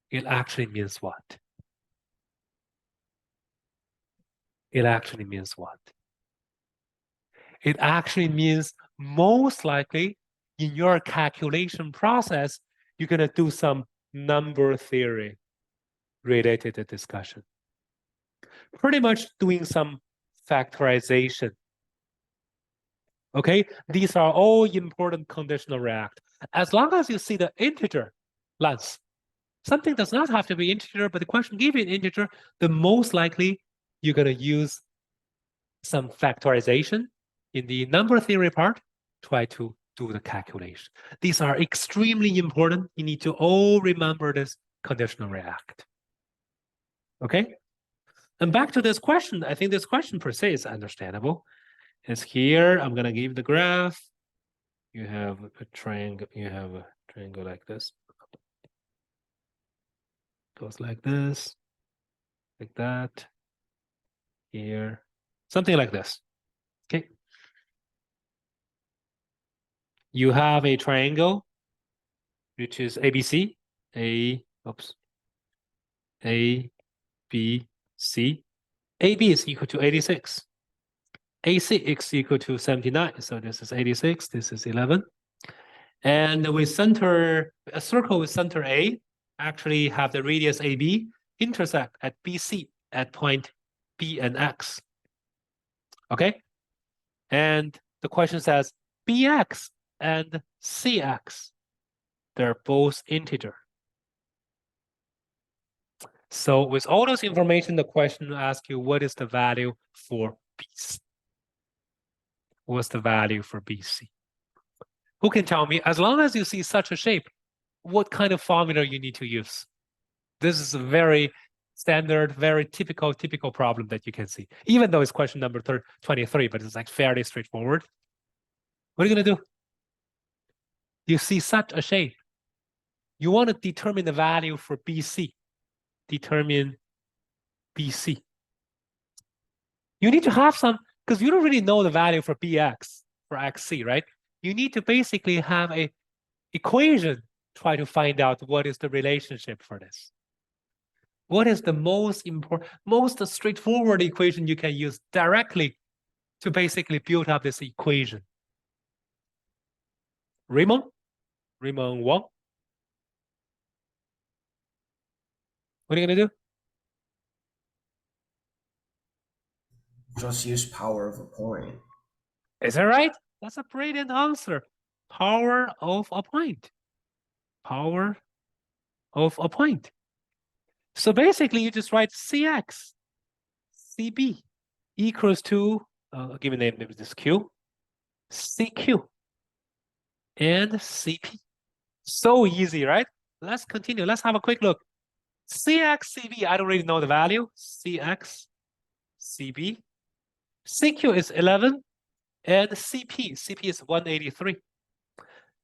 It actually means what? It actually means what? It actually means most likely in your calculation process, you're going to do some number theory related to discussion. Pretty much doing some factorization. Okay, these are all important conditional react. As long as you see the integer length, something does not have to be integer, but the question gives you an integer, the most likely you're going to use some factorization in the number theory part, try to do the calculation. These are extremely important. You need to all remember this conditional react. Okay? And back to this question, I think this question per se is understandable. It's here. I'm going to give the graph. You have a triangle. You have a triangle like this. Goes like this, like that. Here, something like this. Okay. You have a triangle, which is ABC. A, B, C. AB is equal to 86. AC is equal to 79. So this is 86. This is 11. And we center a circle with center A, actually have the radius AB intersect at BC at point B and X. Okay? And the question says, bx and cx, they're both integer. So with all those information, the question will ask you, what is the value for BC? What's the value for BC? Who can tell me, as long as you see such a shape, what kind of formula you need to use? This is a very standard, very typical problem that you can see, even though it's question number 23, but it's like fairly straightforward. What are you gonna do? You see such a shape. You want to determine the value for BC. Determine BC. You need to have some, because you don't really know the value for BX, for XC, right? You need to basically have a equation, try to find out what is the relationship for this. What is the most important, most straightforward equation you can use directly to basically build up this equation? Raymond Wang? What are you gonna do? Just use power of a point. Is that right? That's a brilliant answer. Power of a point. Power of a point. So basically, you just write Cx, Cb equals to, I'll give a name, maybe this Q, Cq, and Cp. So easy, right? Let's continue. Let's have a quick look. Cx, Cb, I don't really know the value. Cx, Cb. Cq is 11, and Cp is 183.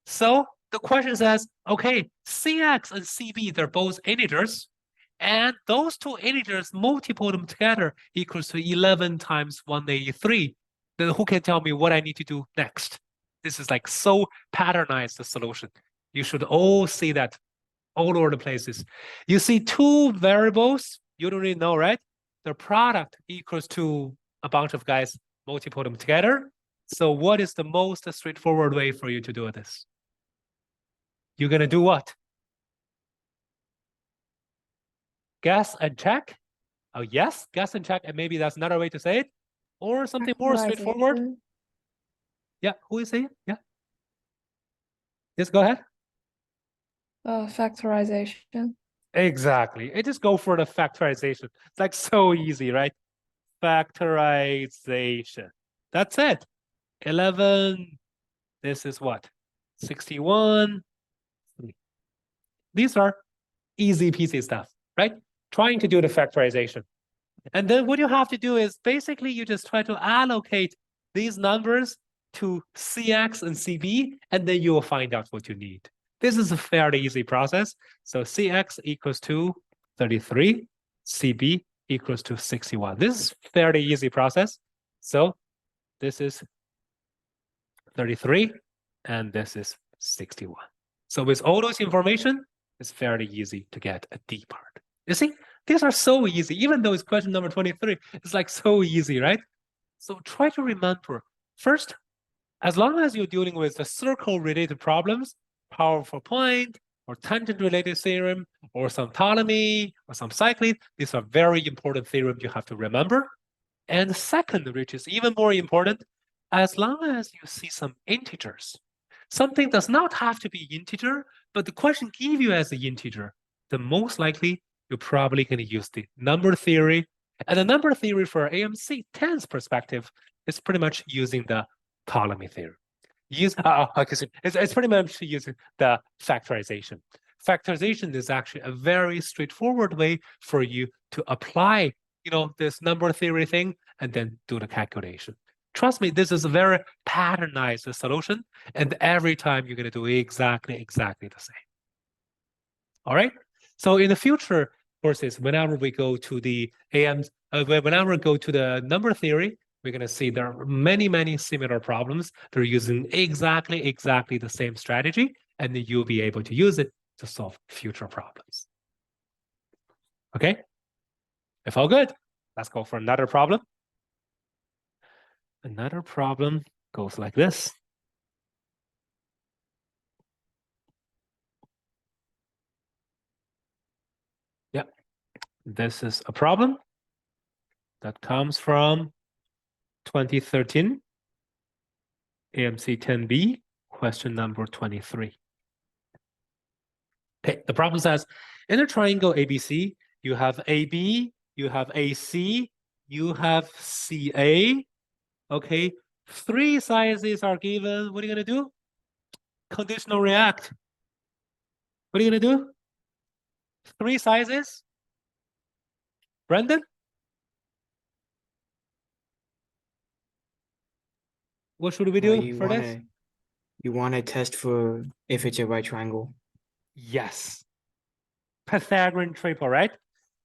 So the question says, okay, Cx and Cb, they're both integers, and those two integers, multiple them together equals to 11 times 183. Then who can tell me what I need to do next? This is like so patternized the solution. You should all see that all over the places. You see two variables, you don't really know, right? The product equals to a bunch of guys, multiple them together. So what is the most straightforward way for you to do this? You're gonna do what? Guess and check? Oh yes, guess and check, and maybe that's another way to say it. Or something more straightforward. Yeah, who is saying? Yeah. Yes, go ahead. Factorization. Exactly. I just go for the factorization. It's like so easy, right? Factorization. That's it. 11. This is what? 61. These are easy peasy stuff, right? Trying to do the factorization. And then what you have to do is basically you just try to allocate these numbers to Cx and Cb, and then you will find out what you need. This is a fairly easy process. So Cx equals to 33, Cb equals to 61. This is a fairly easy process. So this is 33, and this is 61. So with all those information, it's fairly easy to get a D part. You see, these are so easy. Even though it's question number 23, it's like so easy, right? So try to remember, first, as long as you're dealing with the circle-related problems, power of a point, or tangent-related theorem, or some Ptolemy, or some cycling, these are very important theorems you have to remember. And second, which is even more important, as long as you see some integers, something does not have to be integer, but the question give you as an integer, then most likely you're probably going to use the number theory. And the number theory for AMC10's perspective is pretty much using the Ptolemy theorem. It's pretty much using the factorization. Factorization is actually a very straightforward way for you to apply, this number theory thing and then do the calculation. Trust me, this is a very patternized solution, and every time you're going to do exactly the same. All right. So in the future courses, whenever we go to the whenever we go to the number theory, we're going to see there are many similar problems. They're using exactly the same strategy, and then you'll be able to use it to solve future problems. Okay. If all good, let's go for another problem. Another problem goes like this. Yeah, this is a problem that comes from 2013. AMC10B, question number 23. Okay, the problem says, in a triangle ABC, you have AB, you have AC, you have CA. Okay, 3 sizes are given. What are you going to do? Conditional react. What are you going to do? 3 sizes? Brendan? What should we do for this? You want to test for if it's a right triangle. Yes. Pythagorean triple, right?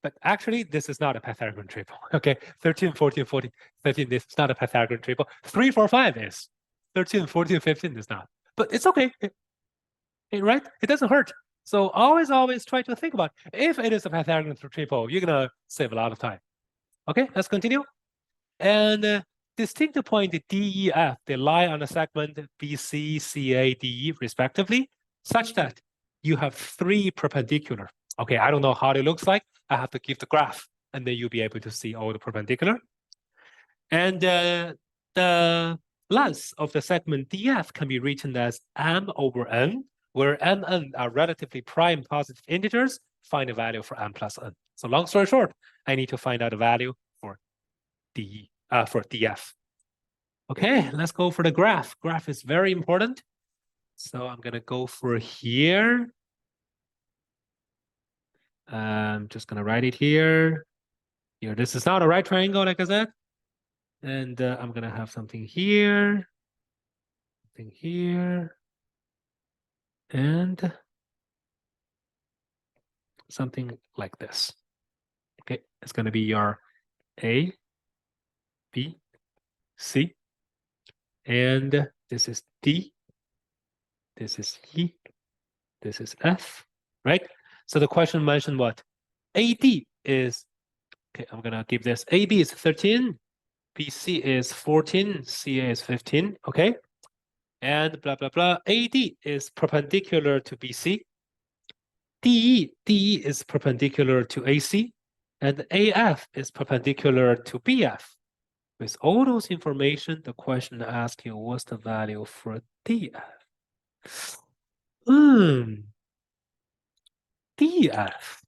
But actually, this is not a Pythagorean triple. Okay, 13, 14, 14, 15, this is not a Pythagorean triple. 3, 4, 5 is. 13, 14, 15 is not. But it's okay, right? It doesn't hurt. So always try to think about, if it is a Pythagorean triple, you're going to save a lot of time. Okay, let's continue. And distinct point DEF, they lie on a segment BC, CA, DE, respectively, such that you have 3 perpendicular. Okay, I don't know how it looks like. I have to give the graph, and then you'll be able to see all the perpendicular. And the length of the segment DF can be written as M over N, where M and N are relatively prime positive integers. Find a value for M plus N. So long story short, I need to find out a value for DE, for DF. Okay, let's go for the graph. Graph is very important. So I'm going to go for here. I'm just going to write it here. Here, this is not a right triangle, like I said. And I'm going to have something here, something here, and something like this. Okay, it's going to be your A, B, C, and this is D, this is E, this is F, right? So the question mentioned what? AD is, okay, I'm going to give this, AB is 13, BC is 14, CA is 15, okay? And blah, blah, blah. AD is perpendicular to BC. DE is perpendicular to AC. And AF is perpendicular to BF. With all those information, the question asks you, what's the value for DF? DF.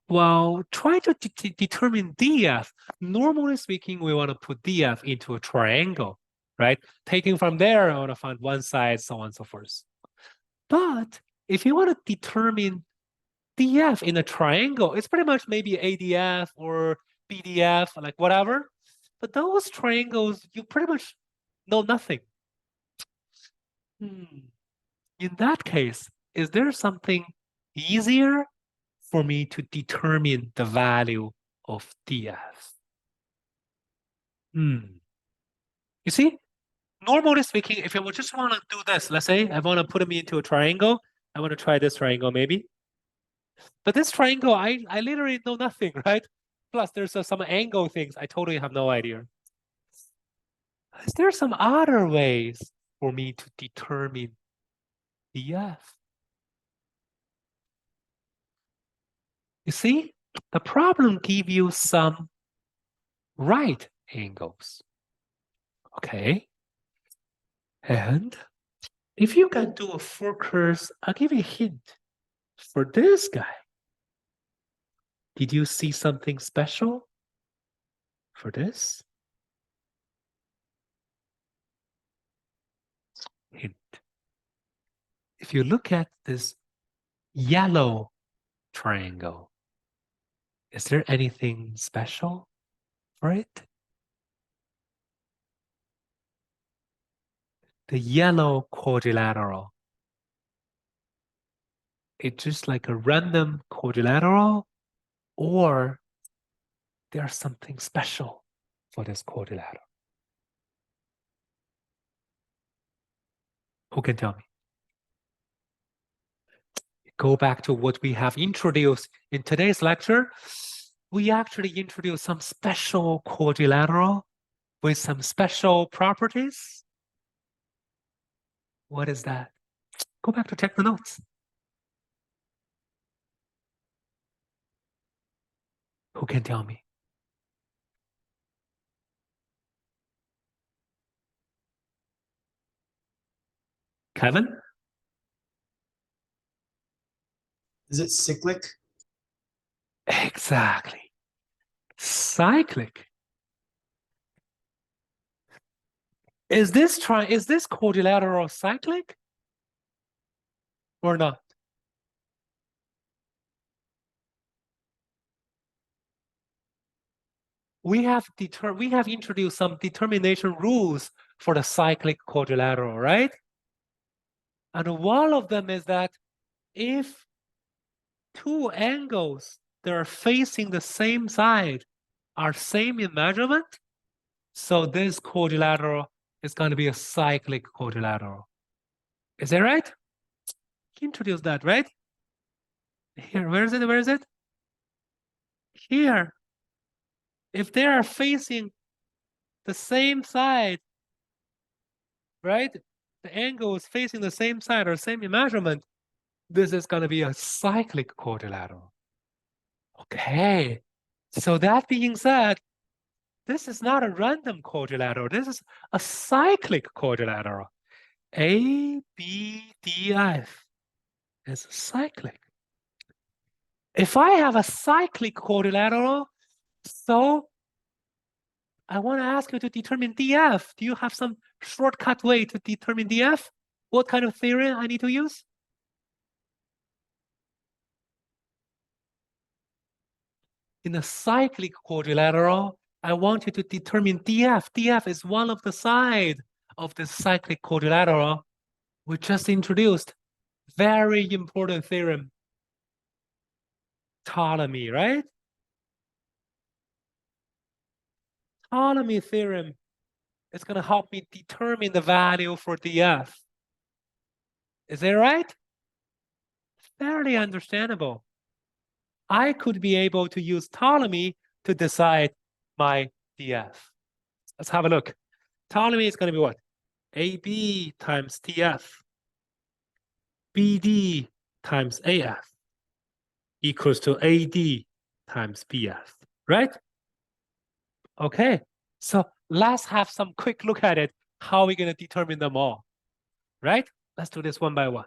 Well, try to determine DF. Normally speaking, we want to put DF into a triangle, right? Taking from there, I want to find one side, so on and so forth. But if you want to determine DF in a triangle, it's pretty much maybe ADF or BDF, like whatever. But those triangles, you pretty much know nothing. In that case, is there something easier for me to determine the value of DF? You see, normally speaking, if I would just want to do this, let's say I want to put them into a triangle. I want to try this triangle maybe. But this triangle, I literally know nothing, right? Plus, there's some angle things. I totally have no idea. Is there some other ways for me to determine DF? You see, the problem gives you some right angles. Okay. And if you can do a 4 curves, I'll give you a hint. For this guy, did you see something special for this? Hint. If you look at this yellow triangle, is there anything special for it? The yellow quadrilateral. It's just like a random quadrilateral, or there's something special for this quadrilateral. Who can tell me? Go back to what we have introduced in today's lecture. We actually introduced some special quadrilateral with some special properties. What is that? Go back to check the notes. Who can tell me? Kevin? Is it cyclic? Exactly. Cyclic. Is this quadrilateral cyclic or not? We have introduced some determination rules for the cyclic quadrilateral, right? And one of them is that if two angles that are facing the same side are same in measurement, so this quadrilateral is going to be a cyclic quadrilateral. Is that right? Introduce that, right? Here, where is it? Where is it? Here. If they are facing the same side, right? The angle is facing the same side or same in measurement, this is going to be a cyclic quadrilateral. Okay. So that being said, this is not a random quadrilateral. This is a cyclic quadrilateral. A, B, D, F is cyclic. If I have a cyclic quadrilateral, so I want to ask you to determine DF. Do you have some shortcut way to determine DF? What kind of theorem I need to use? In a cyclic quadrilateral, I want you to determine DF. DF is one of the sides of the cyclic quadrilateral we just introduced. Very important theorem. Ptolemy, right? Ptolemy theorem is going to help me determine the value for DF. Is that right? Fairly understandable. I could be able to use Ptolemy to decide my DF. Let's have a look. Ptolemy is going to be what? AB times TF. BD times AF equals to AD times BF, right? Okay, so let's have some quick look at it. How are we going to determine them all, right? Let's do this one by one.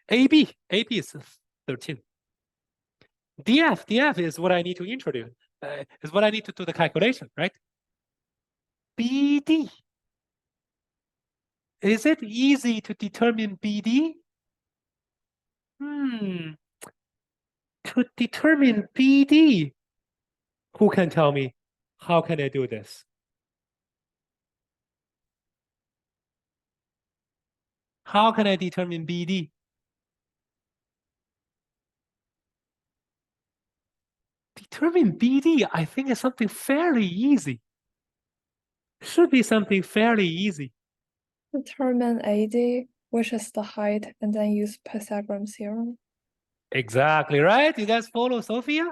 AB is 13. DF is what I need to introduce, is what I need to do the calculation, right? BD. Is it easy to determine BD? To determine BD, who can tell me how can I do this? How can I determine BD? Determine BD, I think is something fairly easy. Should be something fairly easy. Determine AD, which is the height, and then use Pythagorean theorem. Exactly, right? You guys follow Sophia?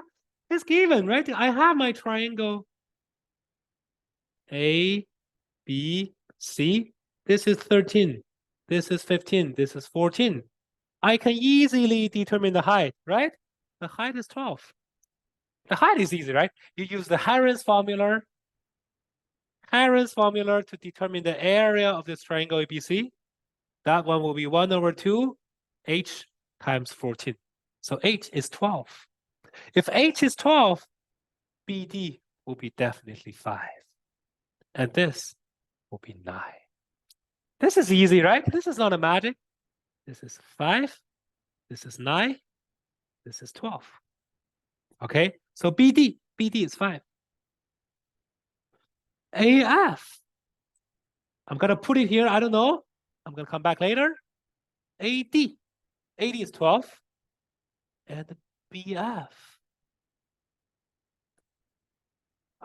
It's given, right? I have my triangle A, B, C. This is 13. This is 15. This is 14. I can easily determine the height, right? The height is 12. The height is easy, right? You use the Heron's formula. Heron's formula to determine the area of this triangle ABC. That one will be 1/2 h times 14. So h is 12. If h is 12, BD will be definitely 5. And this will be 9. This is easy, right? This is not a magic. This is 5. This is 9. This is 12. Okay, so BD is 5. AF. I'm going to put it here. I don't know. I'm going to come back later. AD is 12. And BF.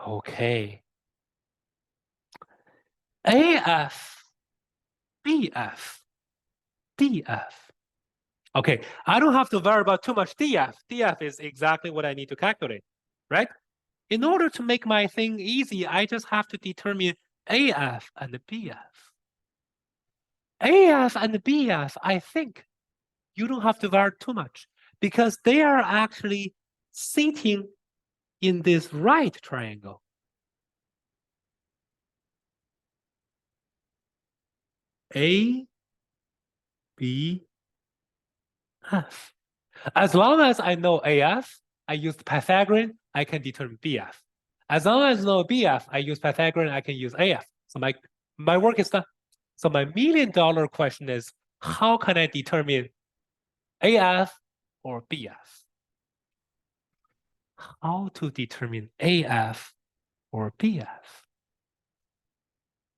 Okay. AF, BF, DF. Okay, I don't have to worry about too much DF. DF is exactly what I need to calculate, right? In order to make my thing easy, I just have to determine AF and BF. AF and BF, I think you don't have to worry too much because they are actually sitting in this right triangle. A, BF. As long as I know AF, I use Pythagorean, I can determine BF. As long as I know BF, I use Pythagorean, I can use AF. So my work is done. So my $1 million question is, how can I determine AF or BF? How to determine AF or BF?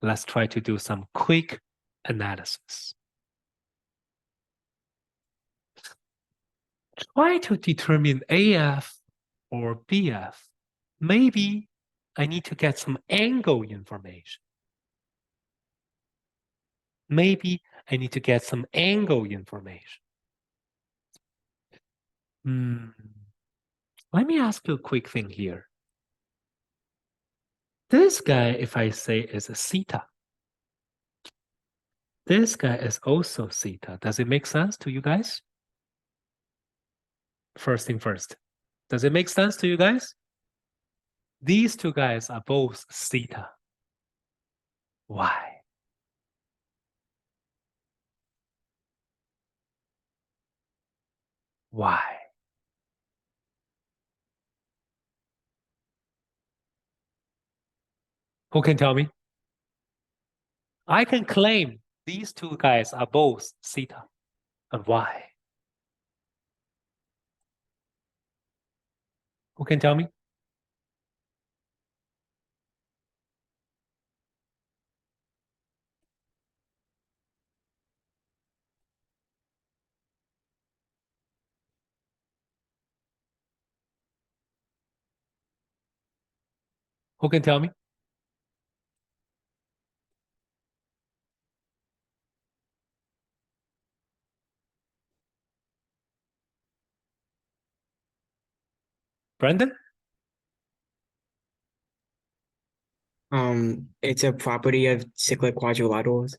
Let's try to do some quick analysis. Try to determine AF or BF. Maybe I need to get some angle information. Maybe I need to get some angle information. Let me ask you a quick thing here. This guy, if I say is a theta, this guy is also theta. Does it make sense to you guys? First thing first. Does it make sense to you guys? These two guys are both theta. Why? Why? Who can tell me? I can claim these two guys are both theta. And why? Who can tell me? Who can tell me? Brendan? It's a property of cyclic quadrilaterals.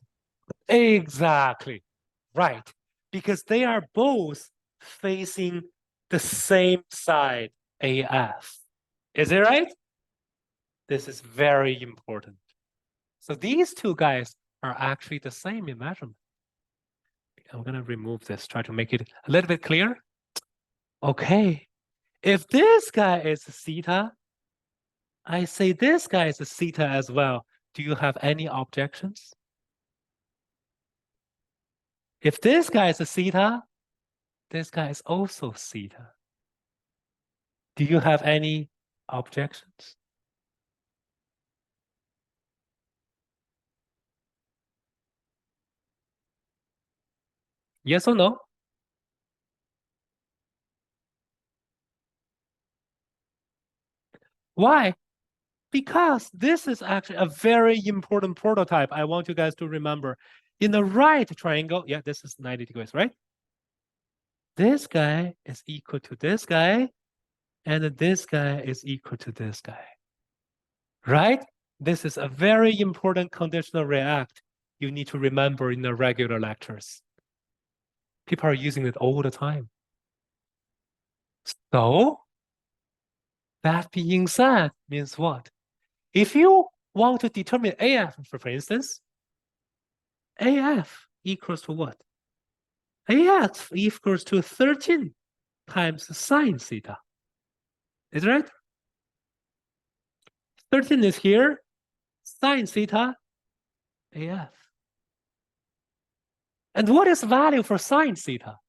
Exactly. Right. Because they are both facing the same side, AF. Is it right? This is very important. So these two guys are actually the same in measurement. I'm going to remove this, try to make it a little bit clearer. Okay. If this guy is theta, I say this guy is theta as well. Do you have any objections? If this guy is theta, this guy is also theta. Do you have any objections? Yes or no? Why? Because this is actually a very important prototype I want you guys to remember. In the right triangle, yeah, this is 90 degrees, right? This guy is equal to this guy, and this guy is equal to this guy, right? This is a very important conditional react you need to remember in the regular lectures. People are using it all the time. So, that being said means what? If you want to determine AF, for instance, AF equals to what? AF equals to 13 times sine theta. Is that right? 13 is here, sine theta, AF. And what is the value for sine theta?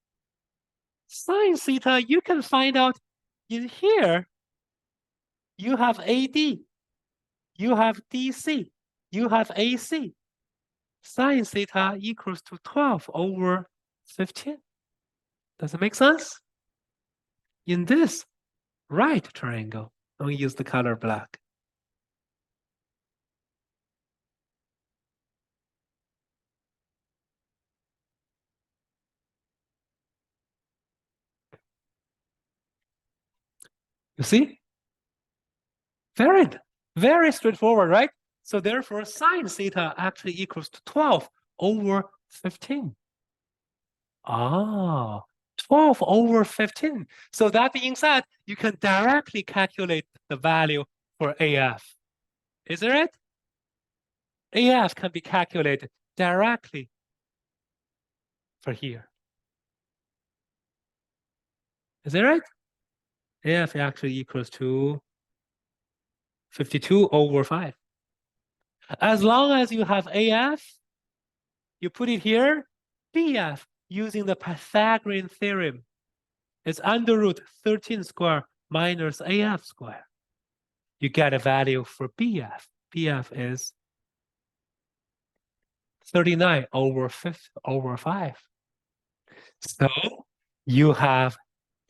Sine theta, you can find out in here. You have AD, you have DC, you have AC. Sine theta equals to 12 over 15. Does it make sense? In this right triangle, I'm going to use the color black. You see? Very straightforward, right? So therefore, sine theta actually equals to 12 over 15. Ah, 12 over 15. So that being said, you can directly calculate the value for AF. Is that right? AF can be calculated directly for here. Is that right? AF actually equals to 52 over 5. As long as you have AF, you put it here, BF, using the Pythagorean theorem. It's under root 13 square minus AF square. You get a value for BF. BF is 39 over 5. So you have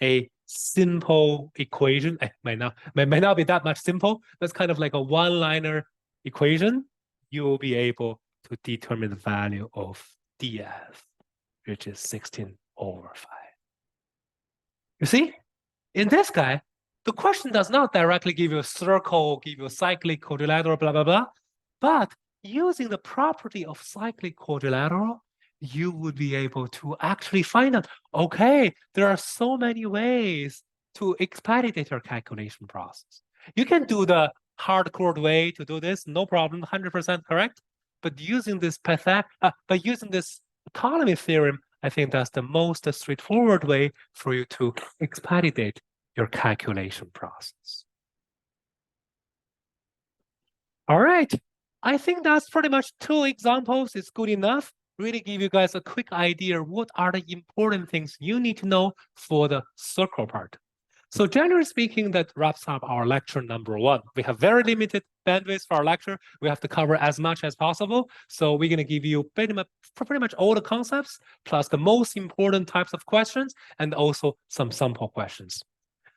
a simple equation. It might not be that much simple. That's kind of like a one-liner equation. You will be able to determine the value of DF, which is 16 over 5. You see, in this guy, the question does not directly give you a circle, give you a cyclic quadrilateral, blah, blah, blah. But using the property of cyclic quadrilateral, you would be able to actually find out, okay, there are so many ways to expedite your calculation process. You can do the hardcore way to do this, no problem, 100% correct. But using this Ptolemy theorem, I think that's the most straightforward way for you to expedite your calculation process. All right, I think that's pretty much 2 examples. It's good enough. Really give you guys a quick idea what are the important things you need to know for the circle part. So generally speaking, that wraps up our lecture number 1. We have very limited bandwidth for our lecture. We have to cover as much as possible. So we're going to give you pretty much all the concepts, plus the most important types of questions, and also some sample questions.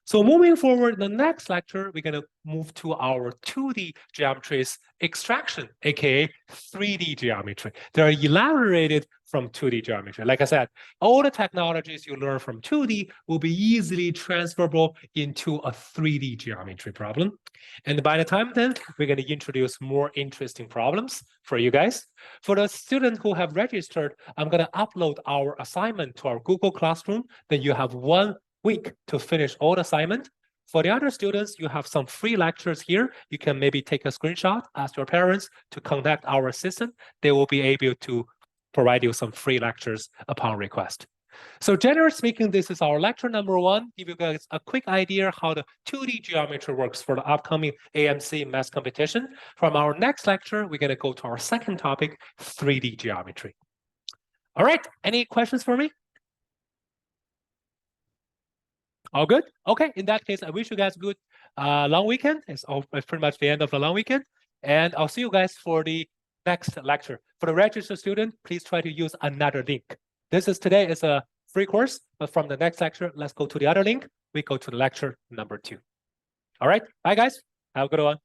So moving forward, the next lecture, we're going to move to our 2D geometries extraction, aka 3D geometry. They're elaborated from 2D geometry. Like I said, all the technologies you learn from 2D will be easily transferable into a 3D geometry problem. And by the time then, we're going to introduce more interesting problems for you guys. For the students who have registered, I'm going to upload our assignment to our Google Classroom. Then you have 1 week to finish all the assignment. For the other students, you have some free lectures here. You can maybe take a screenshot, ask your parents to contact our assistant. They will be able to provide you some free lectures upon request. So generally speaking, this is our lecture number 1. Give you guys a quick idea how the 2D geometry works for the upcoming AMC math competition. From our next lecture, we're going to go to our second topic, 3D geometry. All right, any questions for me? All good? Okay, in that case, I wish you guys a good long weekend. It's pretty much the end of the long weekend. And I'll see you guys for the next lecture. For the registered student, please try to use another link. Today is a free course, but from the next lecture, let's go to the other link. We go to the lecture number 2. All right, bye guys. Have a good one.